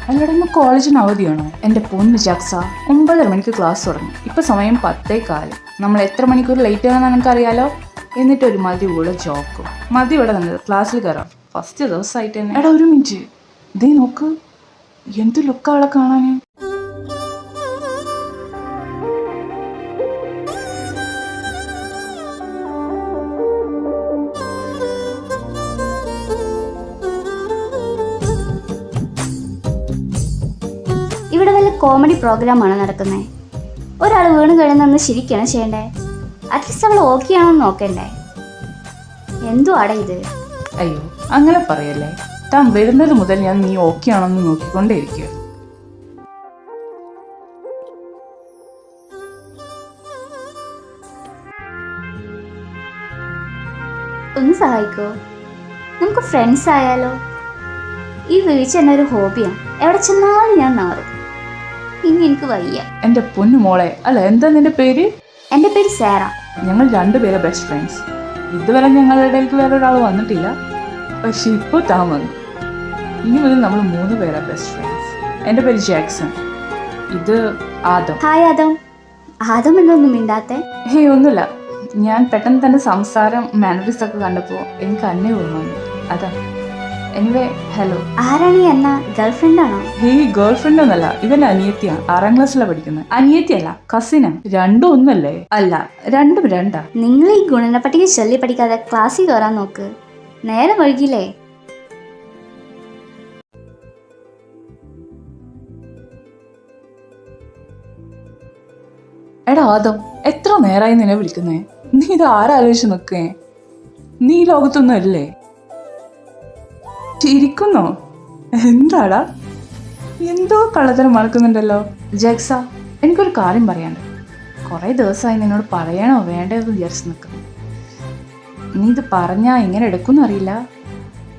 Speaker 3: അല്ലടാ, ഇന്ന് കോളേജിന് അവധിയാണോ? എൻ്റെ പൊന്ന് ജാക്സ, 9:30 മണിക്ക് ക്ലാസ് തുടങ്ങും. ഇപ്പം സമയം 10:15. നമ്മൾ എത്ര മണിക്കൂർ ലേറ്റ് ആണെന്ന് എനിക്കറിയാലോ. എന്നിട്ട് ഒരു മതി കൂടെ ജോക്കും. മതി ഇവിടെ നിന്നത്, ക്ലാസ്സിൽ കയറാം. ഫസ്റ്റ് ദിവസമായിട്ട് തന്നെ. എടാ ഒരു മിനിറ്റ്, ഇതേ നോക്ക്, എന്ത് ലുക്കാ അവളെ കാണാൻ.
Speaker 1: ഇവിടെ വല്ല കോമഡി പ്രോഗ്രാമാണ് നടക്കുന്നത്. ഒരാൾ വീണ് കഴിഞ്ഞൊന്ന് ശരിക്കാണ് ചെയ്യണ്ടേ. അറ്റ്ലീസ്റ്റ് അവൾ ഓക്കെ ആണോന്ന് നോക്കണ്ടേ. എന്തുവാടാ ഇത്?
Speaker 3: അയ്യോ അങ്ങനെ പറയല്ലേ. താൻ വരുന്നത് മുതൽ ഞാൻ നീ ഓക്കെ ആണെന്ന് നോക്കിക്കൊണ്ടേയിരിക്കുക.
Speaker 1: ഒന്ന് സഹായിക്കോ? നമുക്ക് ഫ്രണ്ട്സ് ആയാലോ? ഈ വീഴ്ച എന്നെ ഒരു ഹോബിയാണ്. എവിടെ ചെന്നാലും ഞാൻ നാറും. ഇനി എനിക്ക് വയ്യ.
Speaker 3: എൻ്റെ പൊന്നു മോളെ, അല്ല എന്താ നിന്റെ പേര്?
Speaker 1: എൻ്റെ പേര് സാറ.
Speaker 3: ഞങ്ങൾ രണ്ടുപേരെ ബെസ്റ്റ് ഫ്രണ്ട്സ്. ഇതുവരെ ഞങ്ങളുടെ ഇടയിലേക്ക് വേറെ ഒരാൾ വന്നിട്ടില്ല. പക്ഷെ ഇപ്പോൾ താൻ വന്നു. ഇനി മുതൽ നമ്മൾ 3 പേരാ ബെസ്റ്റ് ഫ്രണ്ട്സ്. എൻ്റെ പേര് ജാക്സൺ. ഇത് ആദം.
Speaker 1: ഹായ് ആദം. ആദം എന്നൊന്നും മിണ്ടാത്തെ?
Speaker 3: ഹേയ് ഒന്നുമില്ല, ഞാൻ പെട്ടെന്ന് തന്നെ സംസാരം മാനറിസ് ഒക്കെ കണ്ടപ്പോൾ എനിക്ക് അന്നേ ഓർമ്മ വന്നു. അതാ. Anyway hello.
Speaker 1: ആരാണ് ഈ അന്ന? ഗേൾഫ്രണ്ട് ആണോ?
Speaker 3: ഹേയ് ഗേൾ ഫ്രണ്ട് ഒന്നല്ല, ഇവന്റെ അനിയത്തിയാണ്. 6ാം ക്ലാസ്സിലാണ് പഠിക്കുന്നത്. അനിയത്തിയല്ല, കസിനാ. രണ്ടും ഒന്നല്ലേ? അല്ല, രണ്ടും രണ്ടാ.
Speaker 1: നിങ്ങൾ ഈ ഗുണന പട്ടിക ചൊല്ലി പഠിക്കാതെ ക്ലാസ്സിൽ കയറാൻ നോക്ക്. നേരെ വൈകില്ലേ?
Speaker 3: എടാ ആദം, എത്ര നേരമായി നിന്നെ വിളിക്കുന്നേ? നീ ഇത് ആരാലോചിച്ച് നിൽക്കേ? നീ ഈ ലോകത്തൊന്നും അല്ലേ? ചിരിക്കുന്നോ? എന്താടാ, എന്തോ കള്ളത്തരം മറക്കുന്നുണ്ടല്ലോ. ജെക്സ, എനിക്കൊരു കാര്യം പറയാനുണ്ട്. കുറേ ദിവസമായി നിന്നോട് പറയണോ വേണ്ടോ എന്ന് വിചാരിച്ച് നിൽക്കുന്നു. നീ ഇത് പറഞ്ഞാൽ എങ്ങനെ എടുക്കുമെന്ന് അറിയില്ല,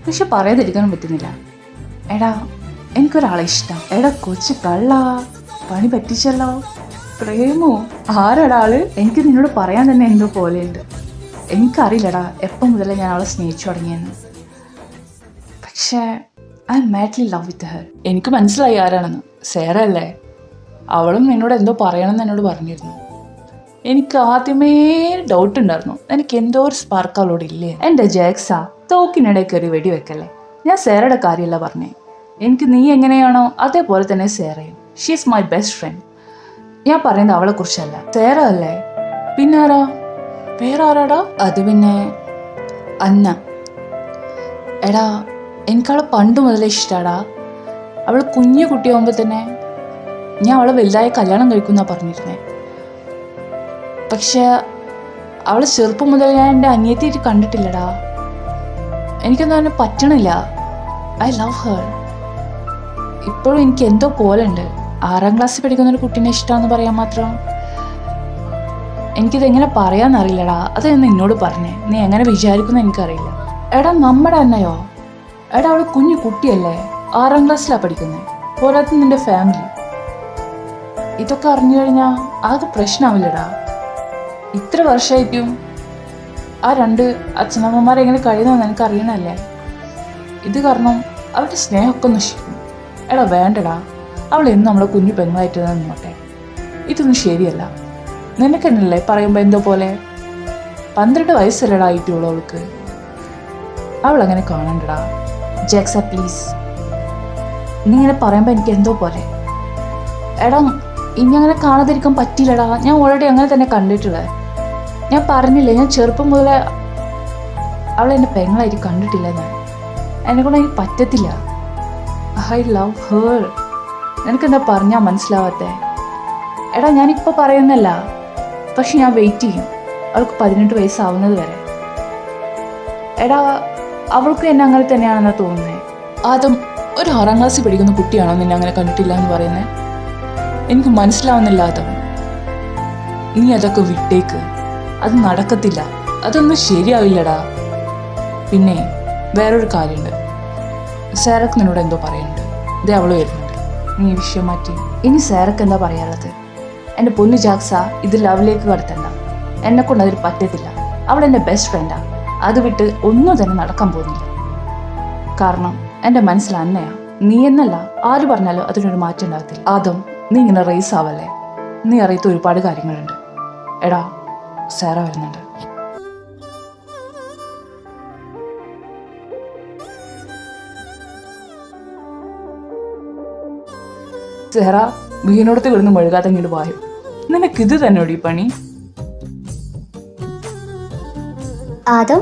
Speaker 3: പക്ഷെ പറയാതിരിക്കാനും പറ്റുന്നില്ല. എടാ, എനിക്കൊരാളെ ഇഷ്ടം. എടാ കൊച്ചു കള്ള, പണി പറ്റിച്ചല്ലോ. പ്രേമോ? ആരാടാ ആള്? എനിക്ക് നിന്നോട് പറയാൻ തന്നെ എന്തോ പോലെയുണ്ട്. എനിക്കറിയില്ലടാ എപ്പം മുതലേ ഞാൻ അവളെ സ്നേഹിച്ചു തുടങ്ങിയെന്ന്. പക്ഷേ I M madly love with her. എനിക്ക് മനസ്സിലായി ആരാണെന്ന്. സേറ അല്ലേ? അവളും നിന്നോട് എന്തോ പറയണമെന്ന് എന്നോട് പറഞ്ഞിരുന്നു. എനിക്ക് ആദ്യമേ ഡൗട്ട് ഉണ്ടായിരുന്നു, എനിക്ക് എന്തോ ഒരു സ്പാർക്ക് അവളോട് ഇല്ലേ. എൻ്റെ ജെക്സ, തോക്കിനിടയിൽ കയറി വെടിവെക്കല്ലേ. ഞാൻ സേറയുടെ കാര്യമല്ല പറഞ്ഞേ. എനിക്ക് നീ എങ്ങനെയാണോ അതേപോലെ തന്നെ സേറയും. She is my best friend. ഞാൻ പറയുന്നത് അവളെ കുറിച്ചല്ല. സേറ അല്ലേ? പിന്നെ ആരാ? വേറെ ആരാടാ? അത് പിന്നെ അന്ന. എടാ, എനിക്കവളെ പണ്ട് മുതലേ ഇഷ്ടാടാ. അവൾ കുഞ്ഞു കുട്ടിയാകുമ്പോൾ തന്നെ ഞാൻ അവളെ വലുതായ കല്യാണം കഴിക്കുന്ന പറഞ്ഞിരുന്നേ. പക്ഷെ അവളെ ചെറുപ്പം മുതൽ ഞാൻ എൻ്റെ അനിയത്തിയിട്ട് കണ്ടിട്ടില്ലടാ. എനിക്കൊന്നും അവനെ പറ്റണില്ല. I love her. ഇപ്പോഴും എനിക്ക് എന്തോ പോലെ ഉണ്ട്. 6ാം ക്ലാസ്സിൽ പഠിക്കുന്ന ഒരു കുട്ടീനെ ഇഷ്ടമാണെന്ന് പറയാൻ മാത്രം എനിക്കിതെങ്ങനെ പറയാമെന്നറിയില്ലടാ. അത് ഞാൻ നിന്നോട് പറഞ്ഞേ. നീ എങ്ങനെ വിചാരിക്കുന്നു എനിക്കറിയില്ല. എടാ, നമ്മുടെ അന്നയോ? എടാ, അവൾ കുഞ്ഞു കുട്ടിയല്ലേ, 6ാം ക്ലാസ്സിലാണ് പഠിക്കുന്നത്. പോരാത്ത നിന്റെ ഫാമിലി. ഇതൊക്കെ അറിഞ്ഞു കഴിഞ്ഞാൽ ആകെ പ്രശ്നമാവില്ലടാ. ഇത്ര വർഷമായിട്ടും ആ 2 അച്ഛനമ്മമാരെങ്ങനെ കഴിയുന്നതെന്ന് എനിക്ക് അറിയണല്ലേ. ഇത് കാരണം അവരുടെ സ്നേഹമൊക്കെ നശിക്കും. എടാ വേണ്ടടാ, അവൾ എന്നും നമ്മളെ കുഞ്ഞു പെങ്ങളായിട്ട് നിന്നോട്ടെ. ഇതൊന്നും ശരിയല്ല. നിനക്കെന്നല്ലേ പറയുമ്പോൾ എന്തോ പോലെ. 12 വയസ്സല്ലടാ ആയിട്ടുള്ളൂ അവൾക്ക്. അവളങ്ങനെ കാണണ്ടടാ. ജെക്സ പ്ലീസ്, നീ ഇങ്ങനെ പറയുമ്പോൾ എനിക്ക് എന്തോ പോലെ. എടാ, ഇനി അങ്ങനെ കാണാതിരിക്കാൻ പറ്റില്ലടാ. ഞാൻ ഓൾറെഡി അങ്ങനെ തന്നെ കണ്ടിട്ടുള്ളത്. ഞാൻ പറഞ്ഞില്ലേ, ഞാൻ ചെറുപ്പം മുതലേ അവളെന്നെ പെങ്ങളായിട്ട് കണ്ടിട്ടില്ല. എന്നെക്കൊണ്ട് എനിക്ക് പറ്റത്തില്ല. I love her. നിനക്കെന്താ പറഞ്ഞാൽ മനസ്സിലാവാത്തേ? എടാ, ഞാനിപ്പോൾ പറയുന്നല്ല, പക്ഷെ ഞാൻ വെയിറ്റ് ചെയ്യും അവൾക്ക് 18 വയസ്സാവുന്നത് വരെ. എടാ, അവൾക്ക് എന്നെ അങ്ങനെ തന്നെയാണെന്നാ തോന്നുന്നത്. ആദ്യം ഒരു 6ാം ക്ലാസ്സിൽ പഠിക്കുന്ന കുട്ടിയാണോ നിന്നെ അങ്ങനെ കണ്ടിട്ടില്ല എന്ന് പറയുന്നത്? എനിക്ക് മനസ്സിലാവുന്നില്ല. അതും നീ അതൊക്കെ വിട്ടേക്ക്. അത് നടക്കത്തില്ല. അതൊന്നും ശരിയാവില്ലടാ. പിന്നെ വേറൊരു കാര്യമുണ്ട്. സേറക്ക് നിന്നോട് എന്തോ പറയുന്നുണ്ട്. ഇതേ അവള് വരുന്നുണ്ട്. നീ വിഷയം മാറ്റി. ഇനി സേറക്ക് എന്താ പറയാനുള്ളത്? എൻ്റെ പൊന്നു ജാക്സ, ഇത് ലവിലേക്ക് കടത്തണ്ട. എന്നെക്കൊണ്ട് അതിൽ പറ്റത്തില്ല. അവൾ എൻ്റെ ബെസ്റ്റ് ഫ്രണ്ടാ. അത് വിട്ട് ഒന്നും തന്നെ നടക്കാൻ പോകുന്നില്ല. കാരണം എൻ്റെ മനസ്സിൽ അന്നയാ. നീ എന്നല്ല, ആര് പറഞ്ഞാലും അതിനൊരു മാറ്റം ഉണ്ടാകത്തില്ല. അതും നീ ഇങ്ങനെ റേസ് ആവല്ലേ. നീ അറിയാത്ത ഒരുപാട് കാര്യങ്ങളുണ്ട്. എടാ, സേറ വരുന്നുണ്ട്. സേറ, വീണോടത്ത് കിടന്ന് മെഴുകാതെ ഇങ്ങോട്ട് വായും. നിനക്കിത് തന്നെ ഈ പണി?
Speaker 1: ആദം,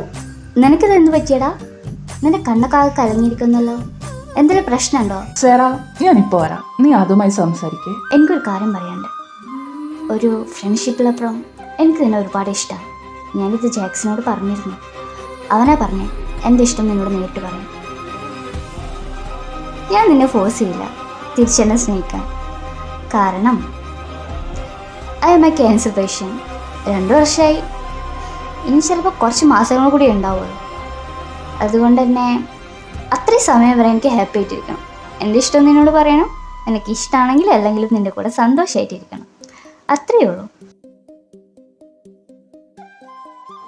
Speaker 1: നിനക്കിത് എന്ത് പറ്റിയടാ? നിന്റെ കണ്ണൊക്കെ കലങ്ങിയിരിക്കുന്നല്ലോ. എന്തെങ്കിലും പ്രശ്നമുണ്ടോ?
Speaker 3: സേറ, ഞാനിപ്പോൾ വരാം. നീ അതുമായി സംസാരിക്കേ.
Speaker 1: എനിക്കൊരു കാര്യം പറയാനുണ്ട്. ഒരു ഫ്രണ്ട്ഷിപ്പിലപ്പുറം എനിക്ക് നിന്നെ ഒരുപാട് ഇഷ്ടമാണ്. ഞാനിത് ജാക്സനോട് പറഞ്ഞിരുന്നു. അവനാ പറഞ്ഞേ എൻ്റെ ഇഷ്ടം നിന്നോട് നേരിട്ട് പറയാം. ഞാൻ നിന്നെ ഫോഴ്സ് ചെയ്യില്ല തിരിച്ചെന്നെ സ്നേഹിക്കാൻ. കാരണം I M A cancer patient. 2 വർഷമായി. ഇനി ചിലപ്പോൾ കുറച്ച് മാസങ്ങൾ കൂടി ഉണ്ടാവുള്ളൂ. അതുകൊണ്ട് തന്നെ അത്രയും സമയം വരെ എനിക്ക് ഹാപ്പി ആയിട്ടിരിക്കണം. എൻ്റെ ഇഷ്ടം നിന്നോട് പറയണം. എനിക്ക് ഇഷ്ടമാണെങ്കിൽ അല്ലെങ്കിലും നിൻ്റെ കൂടെ സന്തോഷമായിട്ടിരിക്കണം. അത്രയേ ഉള്ളൂ.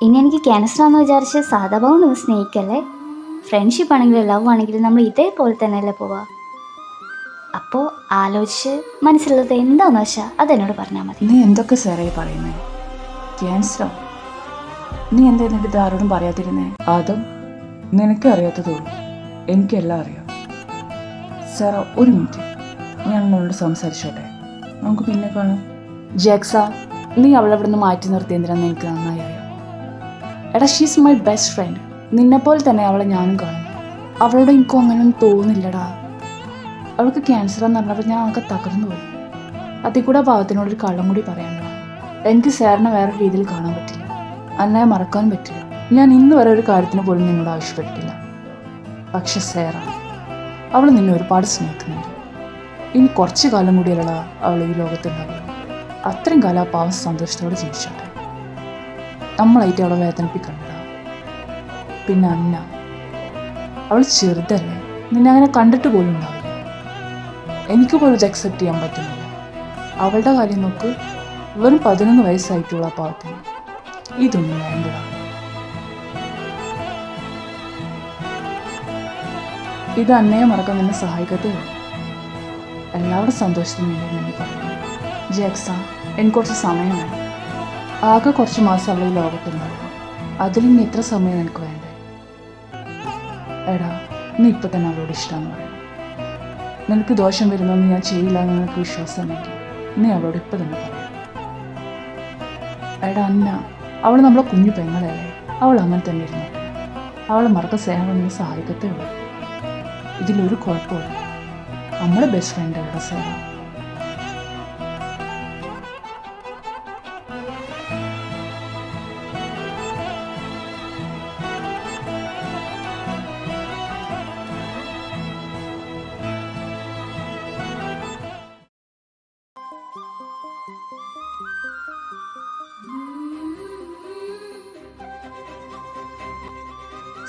Speaker 1: ഇനി എനിക്ക് ക്യാൻസറാണെന്ന് വിചാരിച്ച് സാധാഭാവം ഒന്ന് സ്നേഹിക്കല്ലേ. ഫ്രണ്ട്ഷിപ്പ് ആണെങ്കിലും ലവ് ആണെങ്കിലും നമ്മൾ ഇതേപോലെ തന്നെയല്ലേ പോവുക. അപ്പോൾ ആലോചിച്ച് മനസ്സിലുള്ളത് എന്താണെന്ന് വെച്ചാൽ അതെന്നോട് പറഞ്ഞാൽ മതി.
Speaker 3: നീ എന്തൊക്കെ സേറയെ പറയുന്നേ? ക്യാൻസറോ? നീ എന്താ എന്നിട്ട് ഇത് ആരോടും പറയാതിരുന്നേ? അതും നിനക്ക് അറിയാത്തതുള്ളൂ. എനിക്കെല്ലാം അറിയാം. സേറ, ഒരു മിനിറ്റ്, ഞാൻ നിങ്ങളോട് സംസാരിച്ചോട്ടെ. നമുക്ക് പിന്നെ കാണാം. ജാക്സ, നീ അവളെ നിന്ന് മാറ്റി നിർത്തി എന്തിനാന്ന് എനിക്ക് നന്നായി അറിയാം. എടാ, ഷീസ് മൈ ബെസ്റ്റ് ഫ്രണ്ട്. നിന്നെപ്പോലെ തന്നെ അവളെ ഞാനും കാണുന്നു. അവളോട് എനിക്കും അങ്ങനെയൊന്നും തോന്നുന്നില്ലടാ. അവൾക്ക് ക്യാൻസറാന്ന് പറഞ്ഞപ്പോൾ ഞാൻ അവൾക്ക് തകർന്നു പോയി. അതിൽ കൂടെ പാവത്തിനോടൊരു കള്ളം കൂടി പറയാനുണ്ടോ? എനിക്ക് സാറിനെ വേറെ രീതിയിൽ കാണാൻ പറ്റില്ല. അന്നയെ മറക്കാൻ പറ്റില്ല. ഞാൻ ഇന്ന് വരെ ഒരു കാര്യത്തിന് പോലും നിന്നോട് ആവശ്യപ്പെട്ടിട്ടില്ല. പക്ഷെ സേറ, അവൾ നിന്നെ ഒരുപാട് സ്നേഹിക്കുന്നുണ്ട്. ഇനി കുറച്ച് കാലം കൂടിയല്ല അവൾ ഈ ലോകത്തുണ്ടാവുക. അത്രയും കാലം ആ പാവം സന്തോഷത്തോടെ ജീവിച്ചോട്ടെ. നമ്മളായിട്ട് അവളെ വേദനിപ്പിക്കണ്ട. പിന്നെ അന്ന, അവൾ ചെറുതല്ലേ, നിന്നെ അങ്ങനെ കണ്ടിട്ട് പോലും ഉണ്ടാവില്ല. എനിക്ക് പോലും ഇത് അക്സെപ്റ്റ് ചെയ്യാൻ പറ്റുന്നില്ല. അവളുടെ കാര്യം നോക്ക്, വെറും 11 വയസ്സായിട്ടുള്ള ആ പാവത്തിന് ഇതൊന്നും വേണ്ടടാ. ഇത് അന്നയെ മറക്കാൻ നിന്നെ സഹായിക്കത്തേ ഉള്ളൂ. എല്ലാവരുടെ സന്തോഷത്തിന് വേണ്ടി ഞാൻ പറയുന്നു. ജെക്സ, എനിക്ക് കുറച്ച് സമയം വേണം. ആകെ കുറച്ച് മാസം അവൾ ഈ ലോകത്തുണ്ടാവും. അതിൽ ഇനി എത്ര സമയം നിനക്ക് വേണ്ടേ? എടാ, നീ ഇപ്പം തന്നെ അവളോട് ഇഷ്ടമെന്ന് പറയണം. നിനക്ക് ദോഷം വരുന്നൊന്നും ഞാൻ ചെയ്യില്ല എന്ന് നിനക്ക് വിശ്വാസം ഉണ്ടെങ്കിൽ നീ അവളോട് ഇപ്പം തന്നെ പറയണം. എടാ അന്ന, അവൾ നമ്മളെ കുഞ്ഞു പെങ്ങളല്ലേ, അവൾ അങ്ങനെ തന്നെ ഇരുന്നോട്ടെ. അവളെ മറക്കാൻ സ്നേഹം നീ സഹായിക്കത്തേ ഉള്ളൂ. ഇതിലൊരു കുഴപ്പമില്ല. നമ്മുടെ ബെസ്റ്റ് ഫ്രണ്ട് എവിടെ സേവ?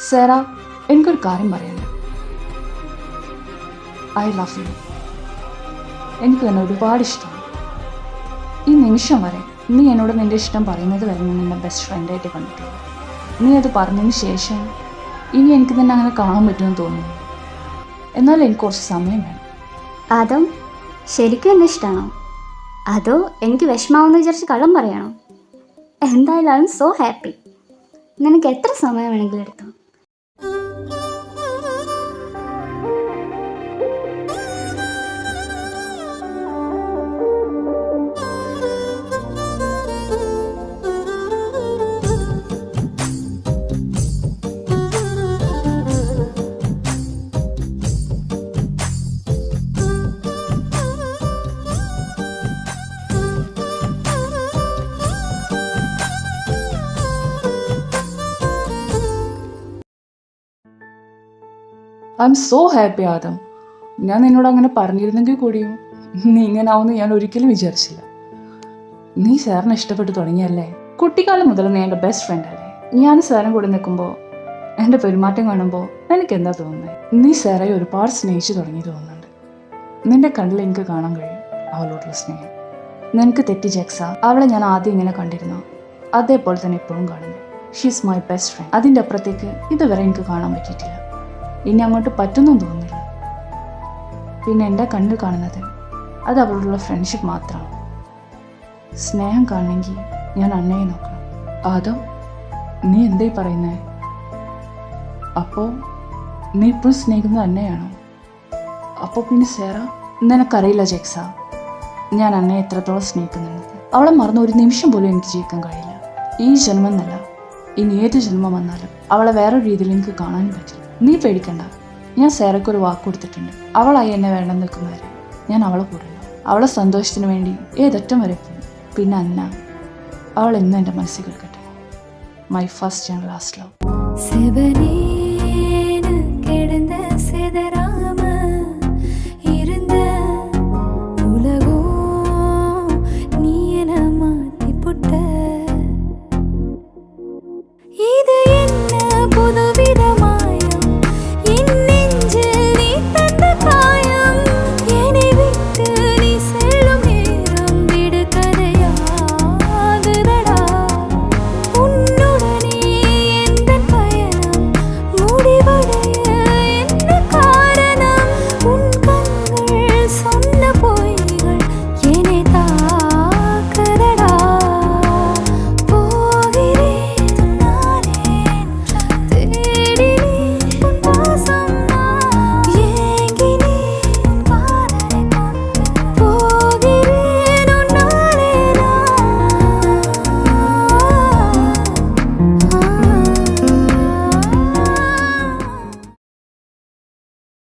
Speaker 3: സേറ, എനിക്കൊരു കാര്യം പറയാനുണ്ട്. I love U. എനിക്ക് തന്നെ ഒരുപാട് ഇഷ്ടമാണ്. ഈ നിമിഷം വരെ നീ എന്നോട് നിൻ്റെ ഇഷ്ടം പറയുന്നത് വരെ ഞാൻ നിൻ്റെ ബെസ്റ്റ് ഫ്രണ്ടായിട്ട് കണ്ടിട്ടുള്ളൂ. നീ അത് പറഞ്ഞതിന് ശേഷം ഇനി എനിക്ക് തന്നെ അങ്ങനെ കാണാൻ പറ്റുമെന്ന് തോന്നുന്നു. എന്നാൽ എനിക്ക് കുറച്ച് സമയം വേണം.
Speaker 1: ആദം, ശരിക്കും എന്നെ ഇഷ്ടമാണോ? അതോ എനിക്ക് വിഷമാവെന്ന് വിചാരിച്ച് കള്ളം പറയണോ? എന്തായാലും ഐ എം സോ ഹാപ്പി. നിനക്ക് എത്ര സമയം വേണമെങ്കിലും എടുത്തോ.
Speaker 3: I M so happy Adam. ഞാൻ നിന്നോട് അങ്ങനെ പറഞ്ഞിരുന്നെങ്കിൽ കൂടിയും നീ ഇങ്ങനെ ആവുമെന്ന് ഞാൻ ഒരിക്കലും വിചാരിച്ചില്ല. നീ സാറിനെ ഇഷ്ടപ്പെട്ട് തുടങ്ങിയല്ലേ? കുട്ടിക്കാലം മുതൽ നീ എൻ്റെ ബെസ്റ്റ് ഫ്രണ്ട് അല്ലേ? ഞാൻ സാറും കൂടെ നിൽക്കുമ്പോൾ എൻ്റെ പെരുമാറ്റം കാണുമ്പോൾ എനിക്ക് എന്താ തോന്നുന്നത്? നീ സാറെ ഒരുപാട് സ്നേഹിച്ചു തുടങ്ങി തോന്നുന്നുണ്ട്. നിന്റെ കണ്ണിൽ എനിക്ക് കാണാൻ കഴിയും അവളോടുള്ള സ്നേഹം. നിനക്ക് തെറ്റി ജെക്സ. അവളെ ഞാൻ ആദ്യം ഇങ്ങനെ കണ്ടിരുന്നു, അതേപോലെ തന്നെ ഇപ്പോഴും കാണുന്നു. She's my best front. അതിൻ്റെ അപ്പുറത്തേക്ക് ഇതുവരെ എനിക്ക് കാണാൻ പറ്റിയിട്ടില്ല. ഇനി അങ്ങോട്ട് പറ്റുന്നും തോന്നുന്നില്ല. പിന്നെ എൻ്റെ കണ്ണിൽ കാണുന്നത് അത് അവളോടുള്ള ഫ്രണ്ട്ഷിപ്പ് മാത്രമാണ്. സ്നേഹം കാണണമെങ്കിൽ ഞാൻ അന്നയെ നോക്കണം. ആദം, നീ എന്തായി പറയുന്നേ? അപ്പോൾ നീ ഇപ്പോഴും സ്നേഹിക്കുന്നത് അന്നയാണോ? അപ്പോൾ പിന്നെ സേറ? നിനക്കറിയില്ല ജെക്സ, ഞാൻ അന്നയെ എത്രത്തോളം സ്നേഹിക്കുന്നുണ്ട്. അവളെ മറന്ന് ഒരു നിമിഷം പോലും എനിക്ക് ജീവിക്കാൻ കഴിയില്ല. ഈ ജന്മം എന്നല്ല, ഇനി ഏത് ജന്മം വന്നാലും അവളെ വേറൊരു രീതിയിൽ എനിക്ക് കാണാനും പറ്റില്ല. നീ പേടിക്കണ്ട, ഞാൻ സേറയ്ക്ക് ഒരു വാക്ക് കൊടുത്തിട്ടുണ്ട്. അവളായി എന്നെ വേണ്ടെന്ന് നിൽക്കുന്നവരെ ഞാൻ അവളെ കൂടില്ല. അവളെ സന്തോഷത്തിന് വേണ്ടി ഏതറ്റം വരെ പോകും. പിന്നെ അന്ന, അവൾ എന്നും എൻ്റെ മനസ്സിൽ കേൾക്കട്ടെ. My first and last love.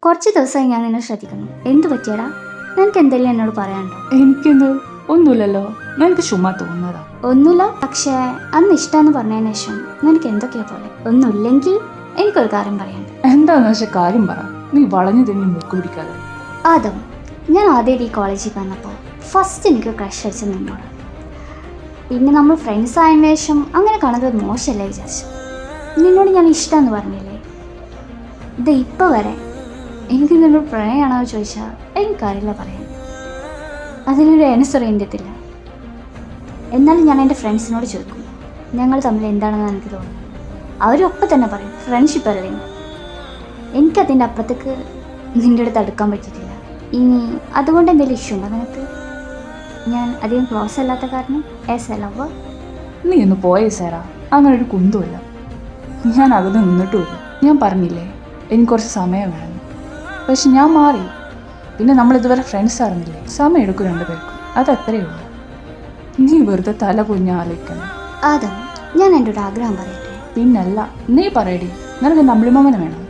Speaker 1: കുറച്ച് ദിവസമായി ഞാൻ നിന്നെ ശ്രദ്ധിക്കുന്നു. എന്തു പറ്റിയടാ? നിനക്ക് എന്തെങ്കിലും എന്നോട് പറയാനുണ്ടോ?
Speaker 3: എനിക്കെന്ത്? ഒന്നുമില്ലല്ലോ, നിനക്ക് ചുമ്മാ തോന്നുന്നതാ.
Speaker 1: ഒന്നുമില്ല, പക്ഷേ അന്ന് ഇഷ്ടമെന്ന് പറഞ്ഞതിന് ശേഷം നിനക്ക് എന്തൊക്കെയാ പോലെ. ഒന്നുമില്ലെങ്കിൽ എനിക്കൊരു കാര്യം പറയാനുണ്ട്.
Speaker 3: എന്താന്ന് വെച്ചാൽ കാര്യം പറ. നീ വളഞ്ഞു തന്നെ മുക്ക് പിടിക്കാതെ.
Speaker 1: ആദം, ഞാൻ ആദ്യമായിട്ട് ഈ കോളേജിൽ വന്നപ്പോൾ ഫസ്റ്റ് എനിക്ക് ക്രഷ് അടിച്ചത് നിന്നോട്. പിന്നെ നമ്മൾ ഫ്രണ്ട്സ് ആയതിനു ശേഷം അങ്ങനെ കാണുന്നത് മോശമല്ലേ വിചാരിച്ചു. നിന്നോട് ഞാൻ ഇഷ്ടമെന്ന് പറഞ്ഞില്ലേ. ഇത് ഇപ്പോൾ വരെ എനിക്ക് നിന്നോട് പ്രണയമാണോ ചോദിച്ചാൽ എനിക്കറിയില്ല പറയാൻ. അതിനൊരു ആൻസർ എൻ്റെ അടുത്തില്ല. എന്നാലും ഞാൻ എൻ്റെ ഫ്രണ്ട്സിനോട് ചോദിക്കും ഞങ്ങൾ തമ്മിൽ എന്താണെന്ന് എനിക്ക് തോന്നുന്നു. അവരൊപ്പം തന്നെ പറയും ഫ്രണ്ട്ഷിപ്പ് അല്ലേ. എനിക്കതിൻ്റെ അപ്പുറത്തേക്ക് നിൻ്റെ അടുത്ത് അടുക്കാൻ പറ്റിയിട്ടില്ല. ഇനി അതുകൊണ്ട് എന്തെങ്കിലും ഇഷ്യൂ ഉണ്ടോ നിനക്ക്? ഞാൻ അധികം ക്ലോസ് അല്ലാത്ത കാരണം ആസ് എ ലവർ.
Speaker 3: നീ ഒന്ന് പോയേ സാറാ. അങ്ങനെ ഒരു കുന്തമില്ല. ഞാൻ അകത്ത് നിന്നിട്ടുമില്ല. ഞാൻ പറഞ്ഞില്ലേ എനിക്ക് കുറച്ച് സമയം വേണം. പക്ഷെ ഞാൻ മാറി. പിന്നെ നമ്മൾ ഇതുവരെ ഫ്രണ്ട്സ് ആയിരുന്നില്ലേ. സമയം എടുക്കും രണ്ടുപേർക്കും. അതത്രയേ ഉള്ളൂ. നീ വെറുതെ തല കുഞ്ഞ ആലോചിക്കണം.
Speaker 1: ആദം, ഞാൻ എൻ്റെ ഒരു ആഗ്രഹം പറയട്ടെ.
Speaker 3: പിന്നല്ല, നീ പറയടി. നിനക്ക് നമ്പിളിമാമനെ വേണം?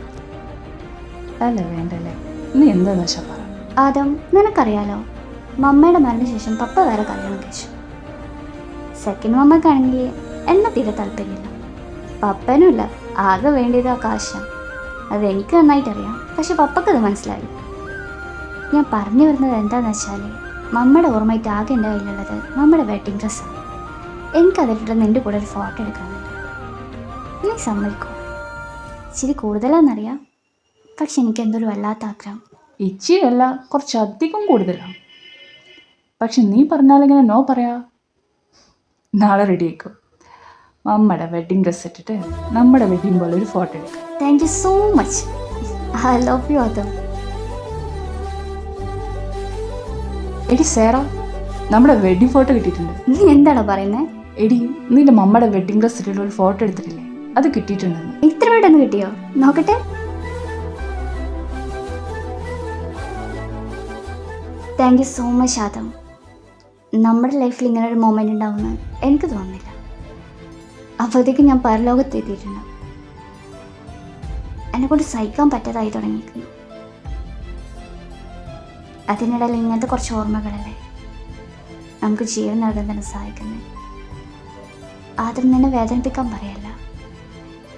Speaker 3: അല്ല വേണ്ടല്ലേ. നീ എന്താന്ന് വെച്ചാൽ പറ.
Speaker 1: ആദം, നിനക്കറിയാലോ മമ്മയുടെ മരണശേഷം പപ്പ വേറെ കല്യാണം കഴിച്ചു. സെക്കൻഡ് മമ്മക്കാണെങ്കിൽ എന്നെ തീരെ താല്പര്യമില്ല. പപ്പനുമില്ല. ആകെ വേണ്ടിയത് ആ കാശാണ്. അതെനിക്ക് നന്നായിട്ടറിയാം. പക്ഷെ പപ്പക്കത് മനസ്സിലായി. ഞാൻ പറഞ്ഞു വരുന്നത് എന്താണെന്ന് വെച്ചാൽ മമ്മയുടെ ഓർമ്മയായിട്ട് ആകെ എൻ്റെ കയ്യിലുള്ളത് മമ്മയുടെ വെഡിങ് ഡ്രസ്സാണ്. എനിക്കതിലിട്ട് നിൻ്റെ കൂടെ ഒരു ഫോട്ടോ എടുക്കാനുണ്ട്. നീ സമ്മതിക്കോ? ഇച്ചിരി കൂടുതലാണെന്നറിയാം. പക്ഷെ എനിക്ക് എന്തൊരു വല്ലാത്ത ആഗ്രഹം.
Speaker 3: ഇച്ചിരിയല്ല, കുറച്ചധികം കൂടുതലാണ്. പക്ഷെ നീ പറഞ്ഞാലിങ്ങനെ നോ പറയാ. നാളെ റെഡി ആയിക്കോ. നമ്മുടെ വെഡ്ഡിങ് ഡ്രസ്സ് ഇട്ടിട്ട് നമ്മുടെ വെഡ്ഡിങ് പോലെ ഒരു ഫോട്ടോ എടുക്കാം.
Speaker 1: Thank you so much. I love you Adam.
Speaker 3: എടി സേറ, നമ്മുടെ വെഡ്ഡിങ് ഫോട്ടോ കിട്ടിയിട്ടുണ്ട്.
Speaker 1: നീ എന്താണോ പറയുന്നത്?
Speaker 3: എടി, നിന്റെ മമ്മയുടെ വെഡ്ഡിങ് ഡ്രസ്സ് ഇട്ടിട്ട് ഒരു ഫോട്ടോ എടുത്തിട്ടില്ലേ? അത് കിട്ടിയിട്ടുണ്ടെന്ന്.
Speaker 1: ഇത്ര പെട്ടെന്ന് കിട്ടിയോ? നോക്കട്ടെ. Thank you so much Adam. നമ്മുടെ ലൈഫിൽ ഇങ്ങനെ ഒരു മൊമെൻ്റ് ഉണ്ടാവുമെന്ന് എനിക്ക് തോന്നുന്നില്ല. അപ്പോഴത്തേക്ക് ഞാൻ പരലോകത്ത് എത്തിയിട്ടുണ്ട്. എന്നെക്കൊണ്ട് സഹിക്കാൻ പറ്റാതായി തുടങ്ങിയിരിക്കുന്നു. അതിനിടയിൽ ഇങ്ങനത്തെ കുറച്ച് ഓർമ്മകളല്ലേ നമുക്ക് ജീവൻ നൽകാൻ തന്നെ സഹായിക്കുന്നത്. ആദ്യം നിന്നെ വേദനിപ്പിക്കാൻ പറയല്ല.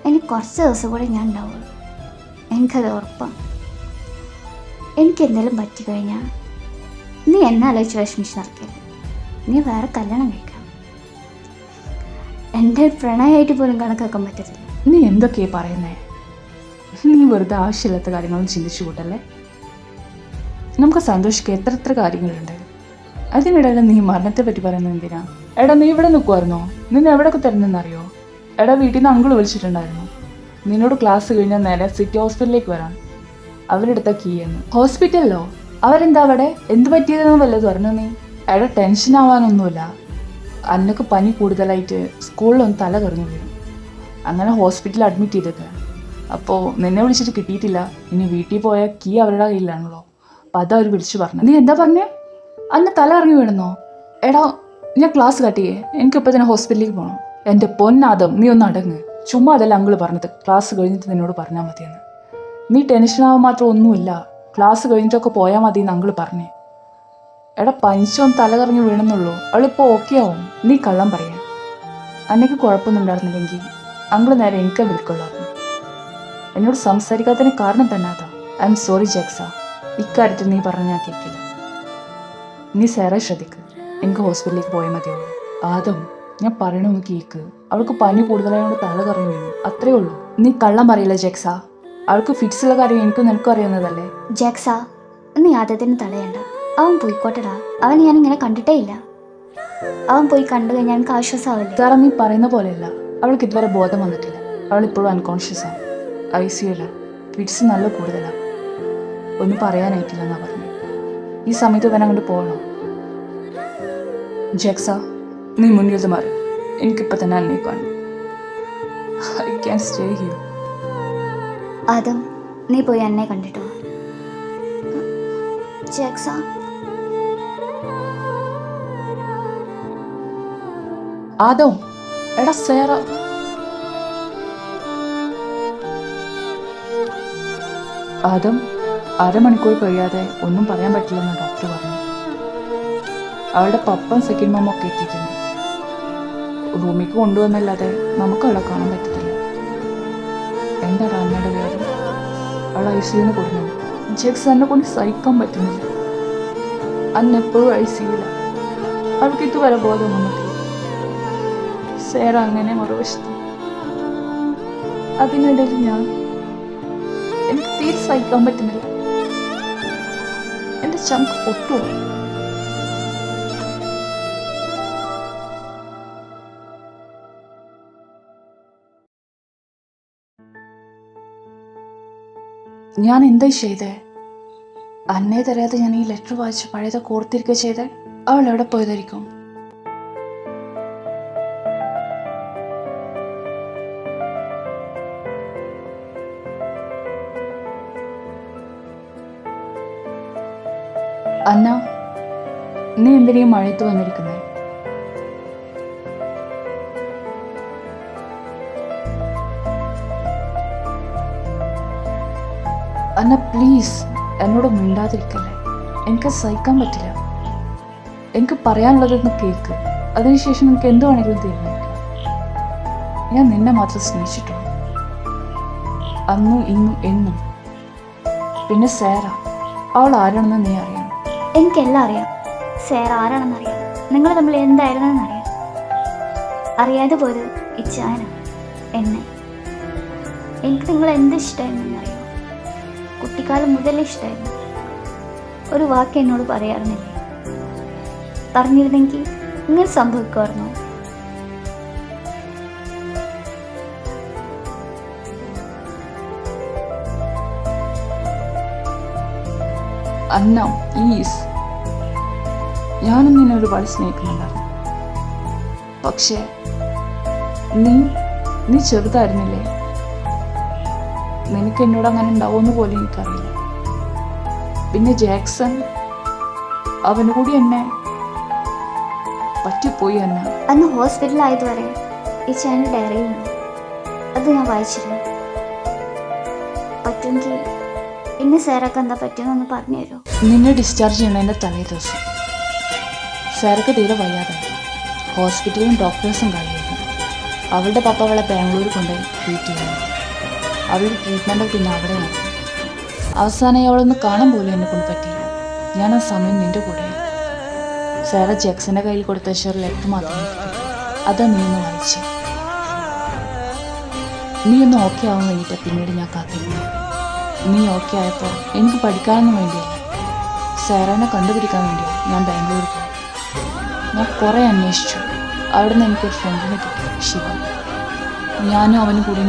Speaker 1: എനിക്ക് കുറച്ച് ദിവസം കൂടെ ഞാൻ ഉണ്ടാവുള്ളൂ. എനിക്കത് ഉറപ്പാണ്. എനിക്ക് എന്തെങ്കിലും പറ്റിക്കഴിഞ്ഞാൽ നീ എന്നെ ആലോചിച്ച് വിഷമിച്ച് നടക്കില്ല. നീ വേറെ കല്യാണം കഴിക്കാം. എൻ്റെ പ്രണയമായിട്ട് പോലും കണക്കാക്കാൻ പറ്റത്തില്ല.
Speaker 3: നീ എന്തൊക്കെയാ പറയുന്നേ? നീ വെറുതെ ആവശ്യമില്ലാത്ത കാര്യങ്ങളും ചിന്തിച്ചു കൂട്ടല്ലേ. നമുക്ക് സന്തോഷിക്കുക എത്ര കാര്യങ്ങളുണ്ട്. അതിനിടയിൽ നീ മരണത്തെ പറ്റി പറയുന്നത് എന്തിനാ? എടാ, നീ ഇവിടെ നിൽക്കുമായിരുന്നോ? നിന്നെ എവിടെയൊക്കെ തരുന്നെന്നറിയോ? എടാ, വീട്ടിൽ നിന്ന് അങ്കിൾ വിളിച്ചിട്ടുണ്ടായിരുന്നു. നിന്നോട് ക്ലാസ് കഴിഞ്ഞാൽ നേരെ സിറ്റി ഹോസ്പിറ്റലിലേക്ക് വരാൻ. അവരെടുത്ത കീ എന്ന്. ഹോസ്പിറ്റലിലോ? അവരെന്താ അവിടെ? എന്ത് പറ്റിയതെന്ന് വല്ലതും പറഞ്ഞു നീ? എടാ, ടെൻഷൻ ആവാനൊന്നുമില്ല. അന്നൊക്കെ പനി കൂടുതലായിട്ട് സ്കൂളിലൊന്ന് തല കറങ്ങി വീഴും. അങ്ങനെ ഹോസ്പിറ്റലിൽ അഡ്മിറ്റ് ചെയ്തത്. അപ്പോൾ നിന്നെ വിളിച്ചിട്ട് കിട്ടിയിട്ടില്ല. ഇനി വീട്ടിൽ പോയ കീ അവരുടെ കയ്യിലാണല്ലോ. അപ്പോൾ അതവർ വിളിച്ചു പറഞ്ഞു. നീ എന്താ പറഞ്ഞേ? അന്ന് തല ഇറങ്ങി വീഴുന്നോ? എടാ, ഞാൻ ക്ലാസ് കട്ട് ചെയ്യേ. എനിക്കിപ്പോൾ തന്നെ ഹോസ്പിറ്റലിലേക്ക് പോകണം. എൻ്റെ പൊന്നാദം, നീ ഒന്ന് അടങ്ങ്. ചുമ്മാ അതല്ല അങ്കിൾ പറഞ്ഞത്. ക്ലാസ് കഴിഞ്ഞിട്ട് നിന്നോട് പറഞ്ഞാൽ മതിയെന്ന്. നീ ടെൻഷനാവാൻ മാത്രം ഒന്നുമില്ല. ക്ലാസ് കഴിഞ്ഞിട്ടൊക്കെ പോയാൽ മതി എന്ന് അങ്കിൾ പറഞ്ഞേ. എടാ, പനിച്ചൊന്ന് തല കറങ്ങി വീണെന്നുള്ളൂ. അവളിപ്പോൾ ഓക്കെ ആവും. നീ കള്ളം പറയാൻ. അന്നേക്ക് കുഴപ്പമൊന്നും ഉണ്ടായിരുന്നില്ലെങ്കിൽ അങ്കിൾ നേരെ എനിക്ക് വിളിക്കൊള്ളായിരുന്നു. എന്നോട് സംസാരിക്കാത്തതിന് കാരണം തന്നെ അതാ. ഐ എം സോറി ജക്സ. ഇക്കാര്യത്തിൽ നീ പറഞ്ഞ ഞാൻ കേൾക്കില്ല. നീ സേറെ ശ്രദ്ധിക്ക്. എനിക്ക് ഹോസ്പിറ്റലിലേക്ക് പോയാൽ മതിയുള്ളൂ. ആദം, ഞാൻ പറയണമെന്ന് കേൾക്ക്. അവൾക്ക് പനി കൂടുതലായതുകൊണ്ട് തല കറങ്ങി വീണു. അത്രേ ഉള്ളൂ. നീ കള്ളം പറയില്ല ജക്സ. അവൾക്ക് ഫിക്സുള്ള കാര്യം എനിക്കും നിനക്കും അറിയുന്നതല്ലേ.
Speaker 1: ജക്സ, നീ ആദ്യത്തിന് തടയണ്ട. അവൻ പോയിക്കോട്ടെടാ. അവൻ ഞാനിങ്ങനെ കണ്ടിട്ടേ ഇല്ല. അവൻ പോയി കണ്ടു കഴിഞ്ഞാൽ എനിക്ക് ആശ്വാസമാവില്ല.
Speaker 3: സാറ, നീ പറയുന്ന പോലെയല്ല. അവൾക്ക് ഇതുവരെ ബോധം വന്നിട്ടില്ല. അവൾ ഇപ്പോഴും അൺകോൺഷ്യസ് ആണ്. ICU ഫിറ്റ്സ് നല്ല കൂടുതലാണ്. ഒന്നും പറയാനായിട്ടില്ലെന്നാ പറഞ്ഞു. ഈ സമയത്ത് ഇവൻ അങ്ങോട്ട് പോകണോ? ജക്സ, നീ മുന്നിൽ മാറി. എനിക്കിപ്പോൾ തന്നെ അന്നേ കാണും. I can stay here.
Speaker 1: Adam, നീ പോയി എന്നെ കണ്ടിട്ടോ. ജക്സ,
Speaker 3: ആദം, എടാ സേറ. ആദം, അരമണിക്കൂർ കഴിയാതെ ഒന്നും പറയാൻ പറ്റില്ലെന്ന് ഡോക്ടർ പറഞ്ഞു. അവളുടെ പപ്പയും സെക്കൻഡ് മമ്മും ഒക്കെ എത്തിയിട്ടുണ്ട്. റൂമിലേക്ക് കൊണ്ടുവന്നല്ലാതെ നമുക്ക് അവളെ കാണാൻ പറ്റത്തില്ല. എന്താടാ അമ്മയുടെ കാര്യം? അവൾ ICUന്ന് കൊടുന്നു. ജെക്സ് എന്നെ കൊണ്ട് സഹിക്കാൻ പറ്റുന്നില്ല. അന്നെപ്പോഴും ICUല. അവൾക്ക് ഇതുവരെ ബോധം വന്നിട്ടില്ല. സേറ അങ്ങനെ മറുവശത്ത്. അതിനിടയിൽ എനിക്ക് തീരെ സഹിക്കാൻ പറ്റുന്നില്ല. എൻ്റെ ചങ്ക് പൊട്ടുമോ? ഞാൻ എന്താ ചെയ്തേ? അന്നേ തരാതെ ഞാൻ ഈ ലെറ്റർ വായിച്ച് പഴയതൊക്കെ ഓർത്തിരിക്കുക ചെയ്തേ. അവൾ എവിടെ പോയതായിരിക്കും? അന്ന, നീ എന്തിനാ ഈ മഴയത്ത് വന്നിരിക്കുന്നേ? അന്ന പ്ലീസ് എന്നോട് മിണ്ടാതിരിക്കല്ലേ. എനിക്ക് സഹിക്കാൻ പറ്റില്ല. എനിക്ക് പറയാനുള്ളതൊന്ന് കേൾക്ക്. അതിനുശേഷം എനിക്ക് എന്ത് വേണമെങ്കിലും തീരുമാനിക്കാം. ഞാൻ നിന്നെ മാത്രം സ്നേഹിച്ചിട്ടുള്ളൂ, അന്നും ഇന്നും എന്നും. പിന്നെ സേറ, അവൾ ആരാണെന്ന് നീ അറിയണം.
Speaker 1: എനിക്കെല്ലാം അറിയാം. സേറ ആരാണെന്നറിയാം. നിങ്ങൾ തമ്മിൽ എന്തായിരുന്നെന്നറിയാം. അറിയാതെ പോയത് ഇച്ചായന എന്നെ. എനിക്ക് നിങ്ങൾ എന്ത് ഇഷ്ടമായിരുന്നെന്നറിയോ? കുട്ടിക്കാലം മുതലേ ഇഷ്ടമായിരുന്നു. ഒരു വാക്ക് എന്നോട് പറയാറുന്നില്ലേ? പറഞ്ഞിരുന്നെങ്കിൽ ഇങ്ങനെ സംഭവിക്കുമായിരുന്നു.
Speaker 3: അന്ന പ്ലീസ്, ഞാനും നിന്നെ ഒരുപാട് സ്നേഹിക്കുന്നുണ്ടായിരുന്നു. പക്ഷേ നീ ചെറുതായിരുന്നില്ലേ? നിനക്ക് എന്നോട് അങ്ങനെ ഉണ്ടാവുമെന്ന് പോലും എനിക്കറിയില്ല. പിന്നെ ജാക്സൺ, അവന് കൂടി എന്നെ പറ്റിപ്പോയി. അന്ന
Speaker 1: അന്ന് ഹോസ്പിറ്റലായതുവരെ ഈ ചാനൽ ഡയറിയിലുണ്ട്. അത് ഞാൻ വായിച്ചിരുന്നു. പറ്റുമെങ്കിൽ ഇന്ന് സേറക്ക് എന്താ പറ്റുമെന്നൊന്ന് പറഞ്ഞു തരുമോ?
Speaker 3: നിന്നെ ഡിസ്ചാർജ് ചെയ്യണതിൻ്റെ തലേ ദിവസം സേറക്ക് തീരെ വയ്യാതായി. ഹോസ്പിറ്റലും ഡോക്ടേഴ്സും കഴിയുന്നു. അവളുടെ പപ്പ അവളെ ബാംഗ്ലൂർ കൊണ്ടുപോയി ട്രീറ്റ് ചെയ്യുന്നു. അവളുടെ ട്രീറ്റ്മെൻറ്റ് പിന്നെ അവിടെയാണ്. അവസാനമായി അവളൊന്ന് കാണാൻ പോലും എന്നെ കൊണ്ട് പറ്റിയില്ല. ഞാൻ ആ സമയം നിൻ്റെ കൂടെയാണ്. സേറ ജെക്സിൻ്റെ കയ്യിൽ കൊടുത്ത ലെറ്റർ മാത്രമേ കിട്ടി. അതാ നീ ഒന്ന് വായിച്ചേ. നീ ഒന്ന് ഓക്കെ ആവാൻ വേണ്ടിയിട്ട് പിന്നീട് ഞാൻ കാത്തിരുന്നു. നീ ഓക്കെ ആയപ്പോൾ എനിക്ക് പഠിക്കാനൊന്നും വേണ്ടിയല്ല, സേറനെ കണ്ടുപിടിക്കാൻ വേണ്ടിയാണ് ഞാൻ ബാംഗ്ലൂർ പോയി. ഞാൻ കുറേ അന്വേഷിച്ചു. അവിടെ നിന്ന് എനിക്കൊരു ഫ്രണ്ടിനെ കിട്ടി, ശിവ. ഞാനും അവനും കൂടി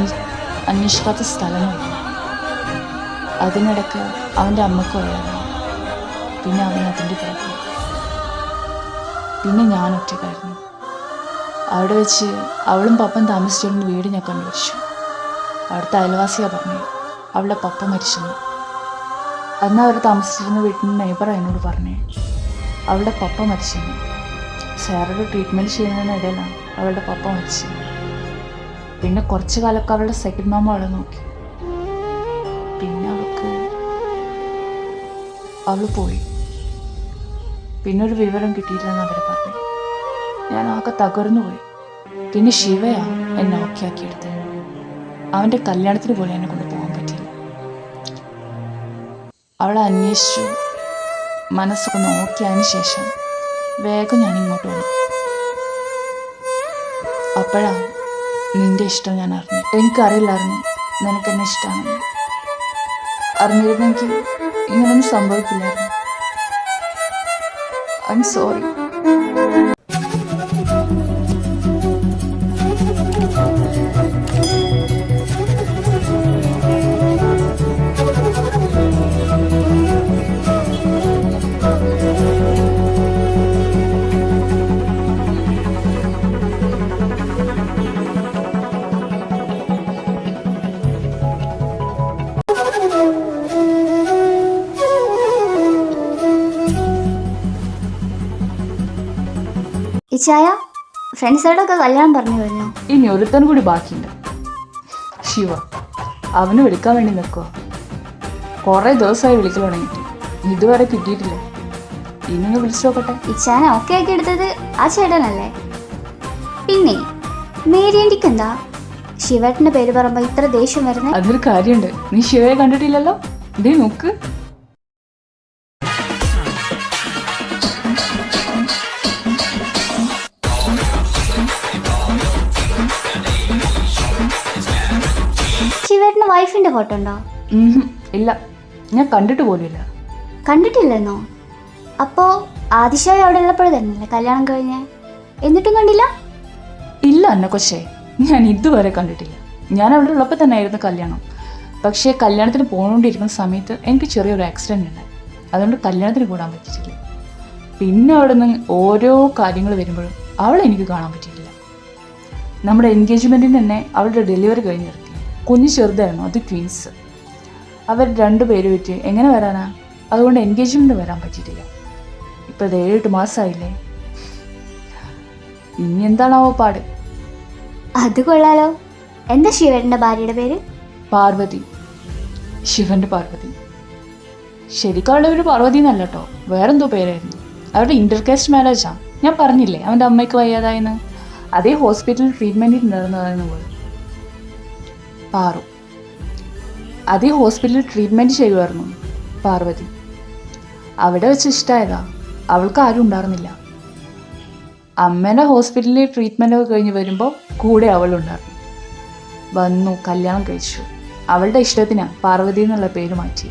Speaker 3: അന്വേഷിക്കാത്ത സ്ഥലങ്ങളില്ല. അതിനിടയ്ക്ക് അവൻ്റെ അമ്മയ്ക്ക് വയ്യാതായി. പിന്നെ അവൻ അതിൻ്റെ പുറകെ. പിന്നെ ഞാൻ ഒറ്റക്കായിരുന്നു. അവിടെ വെച്ച് അവളും പപ്പൻ താമസിച്ചിരുന്ന വീട് ഞാൻ കണ്ടുപിടിച്ചു. അവിടുത്തെ അയൽവാസിയാണ് പറഞ്ഞു അവളുടെ പപ്പ മരിച്ചെന്ന്. അന്ന് അവർ താമസിച്ചിരുന്ന വീട്ടിൽ നിന്ന് നെയ്ബർ എന്നോട് പറഞ്ഞേ അവളുടെ പപ്പ മരിച്ചെന്ന്. സേറയുടെ ട്രീറ്റ്മെൻറ്റ് ചെയ്യുന്നതിനിടയിലാണ് അവളുടെ പപ്പ മരിച്ചത്. പിന്നെ കുറച്ച് കാലമൊക്കെ അവളുടെ സെക്കൻഡ് മാമ അവളെ നോക്കി. പിന്നെ അവൾ പോയി. പിന്നെ ഒരു വിവരം കിട്ടിയില്ലെന്ന് അവർ പറഞ്ഞു. ഞാൻ ആകെ തകർന്നു പോയി. പിന്നെ ശിവയാ എന്നെ ഓക്കെ ആക്കിയെടുത്തത്. അവൻ്റെ കല്യാണത്തിന് പോലും എന്നെ കൊണ്ട് പോകാൻ പറ്റിയില്ല. അവളെ അന്വേഷിച്ചു. മനസ്സൊക്കെ നോക്കിയതിന് ശേഷം വേഗം ഞാൻ ഇങ്ങോട്ട് വന്നു. അപ്പോഴാണ് നിന്റെ ഇഷ്ടം ഞാൻ അറിഞ്ഞു. എനിക്കറിയില്ലായിരുന്നു നിനക്കെന്നെ ഇഷ്ടമാണെന്ന്. അറിഞ്ഞിരുന്നെങ്കിൽ ഇങ്ങനൊന്നും സംഭവിക്കില്ലായിരുന്നു. I am sorry.
Speaker 1: ഇച്ചായ, ഫ്രണ്ട്സോടൊക്കെ കല്യാണം പറഞ്ഞു കഴിഞ്ഞു.
Speaker 3: ഇനി ഒരുത്തൻ കൂടി ബാക്കിയുണ്ട്, ശിവ. അവന് വിളിക്കാൻ വേണ്ടി നിൽക്കുക. കുറേ ദിവസമായി വിളിക്കൽ തുടങ്ങിയിട്ട് ഇതുവരെ കിട്ടിയിട്ടില്ല. ഇനി വിളിച്ചു നോക്കട്ടെ.
Speaker 1: ഇച്ചാനെ ഓക്കെ ആക്കി എടുത്തത് ആ ചേട്ടനല്ലേ? പിന്നെ മേരിയൻ്റിക്ക് എന്താ ശിവേട്ടന്റെ പേര് പറയുമ്പോ ഇത്ര ദേഷ്യം വരുന്നേ?
Speaker 3: അതിനൊരു കാര്യമുണ്ട്. നീ ശിവയെ കണ്ടിട്ടില്ലല്ലോ? ഇതേ നോക്ക്.
Speaker 1: ശിവേട്ടന് വൈഫിന്റെ ഫോട്ടോ ഉണ്ടോ?
Speaker 3: ഇല്ല, ഞാൻ കണ്ടിട്ട് പോലുമില്ല.
Speaker 1: കണ്ടിട്ടില്ലെന്നോ? അപ്പോ ആദിശായി അവിടെ ഉള്ളപ്പോഴും തന്നെയല്ലേ കല്യാണം കഴിഞ്ഞേ? എന്നിട്ടും കണ്ടില്ല?
Speaker 3: ഇല്ല അന്ന കൊച്ചേ, ഞാൻ ഇതുവരെ കണ്ടിട്ടില്ല. ഞാൻ അവിടെ ഉള്ളപ്പോൾ തന്നെ ആയിരുന്നു കല്യാണം. പക്ഷേ കല്യാണത്തിന് പോകേണ്ടിയിരിക്കുന്ന സമയത്ത് എനിക്ക് ചെറിയൊരു ആക്സിഡൻറ്റ് ഉണ്ടായി. അതുകൊണ്ട് കല്യാണത്തിന് കൂടാൻ പറ്റിയിട്ടില്ല. പിന്നെ അവിടെ നിന്ന് ഓരോ കാര്യങ്ങൾ വരുമ്പോഴും അവളെ എനിക്ക് കാണാൻ പറ്റിയിട്ടില്ല. നമ്മുടെ എൻഗേജ്മെൻറ്റിന് തന്നെ അവളുടെ ഡെലിവറി കഴിഞ്ഞിറക്കി. കുഞ്ഞ് ചെറുതായിരുന്നു, അത് ട്വിൻസ്. അവർ 2 പേര് വെച്ച് എങ്ങനെ വരാനാ? അതുകൊണ്ട് എൻഗേജ്മെൻറ്റ് വരാൻ പറ്റിയിട്ടില്ല. ഇപ്പോൾ ഇത് 7-8 മാസമായില്ലേ. ഇനി എന്താണാവോ പാട്.
Speaker 1: അത് കൊള്ളാലോ. എന്താ ശിവേട്ടന്റെ ഭാര്യയുടെ പേര്?
Speaker 3: പാർവതി. ശിവന്റെ പാർവതി. ശരിക്കും അവളുടെ ഒരു പാർവതി എന്നല്ല കേട്ടോ, വേറെന്തോ പേരായിരുന്നു. അവരുടെ ഇന്റർകാസ്റ്റ് മാരേജാ. ഞാൻ പറഞ്ഞില്ലേ അവൻ്റെ അമ്മയ്ക്ക് വയ്യാതായെന്ന്. അതേ ഹോസ്പിറ്റലിൽ ട്രീറ്റ്മെൻറ്റിൽ നടന്നതായിരുന്നു പോലും. പാറു. അതേ ഹോസ്പിറ്റലിൽ ട്രീറ്റ്മെൻറ്റ് ചെയ്യുമായിരുന്നു പാർവതി. അവിടെ വെച്ച് ഇഷ്ടമായതാ. അവൾക്ക് ആരും ഉണ്ടായിരുന്നില്ല. അമ്മേൻ്റെ ഹോസ്പിറ്റലിൽ ട്രീറ്റ്മെൻറ്റൊക്കെ കഴിഞ്ഞ് വരുമ്പോൾ കൂടെ അവളുണ്ടായിരുന്നു. വന്നു, കല്യാണം കഴിച്ചു. അവളുടെ ഇഷ്ടത്തിനാണ് പാർവതി എന്നുള്ള പേര് മാറ്റി.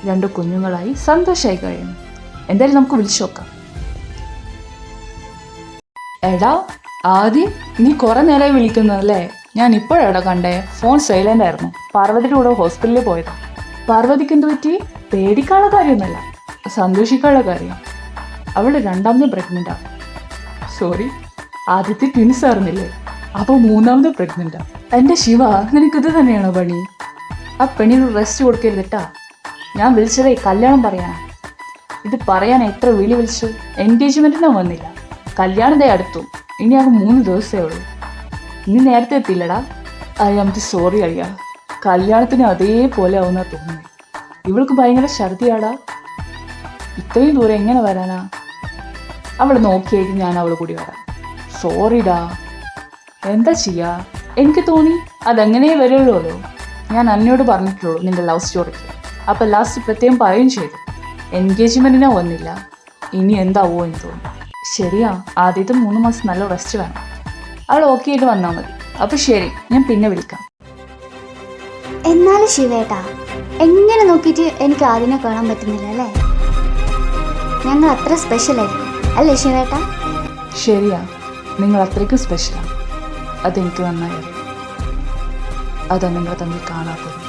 Speaker 3: 2 കുഞ്ഞുങ്ങളായി സന്തോഷമായി കഴിയുന്നു. എന്തായാലും നമുക്ക് വിളിച്ചു നോക്കാം. എടാ ആദ്യം നീ കുറെ നേരമായി വിളിക്കുന്നതല്ലേ? ഞാൻ ഇപ്പോഴാടാ കണ്ടേ. ഫോൺ സൈലന്റ് ആയിരുന്നു. പാർവതിയുടെ കൂടെ ഹോസ്പിറ്റലിൽ പോയതാ. പാർവതിക്ക് എന്ത് പറ്റി? പേടിക്കാനുള്ള കാര്യമൊന്നുമല്ല, സന്തോഷിക്കാനുള്ള കാര്യം. അവള് 2ാമത് പ്രഗ്നൻ്റാ. സോറി, ആദ്യത്തെ ട്വിൻസ് ആയിരുന്നില്ലേ, അപ്പോൾ 3ാമത് പ്രഗ്നൻ്റാ. എൻ്റെ ശിവ, നിനക്കിത് തന്നെയാണോ പണി? ആ പെണ്ണിന് റെസ്റ്റ് കൊടുക്കരുതിട്ടാ. ഞാൻ വിളിച്ചതേ കല്യാണം പറയാനാ. ഇത് പറയാൻ എത്ര വിളിച്ചു. എൻഗേജ്മെൻറ്റിനും വന്നില്ല, കല്യാണത്തെ അടുത്തു. ഇനി അത് 3 ദിവസമേ ഉള്ളൂ. ഇനി നേരത്തെ എത്തില്ലടാ. ഐ ആം സോറി അളിയ. കല്യാണത്തിന് അതേപോലെ ആവുന്ന തോന്നുന്നത്. ഇവൾക്ക് ഭയങ്കര ഛർദിയാടാ. ഇത്രയും ദൂരം എങ്ങനെ വരാനാ? അവൾ നോക്കിയായിട്ട് ഞാൻ അവൾ കൂടി വരാം. സോറിടാ. എന്താ ചെയ്യാ? എനിക്ക് തോന്നി അതെങ്ങനെ വരുള്ളൂ. ഞാൻ അന്നോട് പറഞ്ഞിട്ടുള്ളൂ നിന്റെ ലവ് സ്റ്റോറിക്ക്. അപ്പം ലാസ്റ്റ് പ്രത്യേകം പറയുകയും ചെയ്തു എൻഗേജ്മെൻറ്റിനോ വന്നില്ല. ഇനി എന്താവോ എന്ന് തോന്നുന്നു. ശരിയാ, ആദ്യത്തെ 3 മാസം നല്ല റെസ്റ്റ് വേണം. അവൾ ഓക്കെ ആയിട്ട് വന്നാൽ മതി. അപ്പം ശരി, ഞാൻ പിന്നെ വിളിക്കാം.
Speaker 1: എന്നാലും ശിവേട്ടാ, എങ്ങനെ നോക്കിയിട്ട് എനിക്ക് ആദ്യനെ കാണാൻ പറ്റുന്നില്ല അല്ലേ? ഞങ്ങൾ അത്ര സ്പെഷ്യൽ ആയിരിക്കും അല്ലേ ശിവേട്ടാ?
Speaker 3: ശരിയാ, നിങ്ങൾ അത്രയ്ക്കും സ്പെഷ്യലാണ്. അതെനിക്ക് നന്നായി അറിയാം. അതാ നിങ്ങൾ തമ്മിൽ കാണാത്തത്.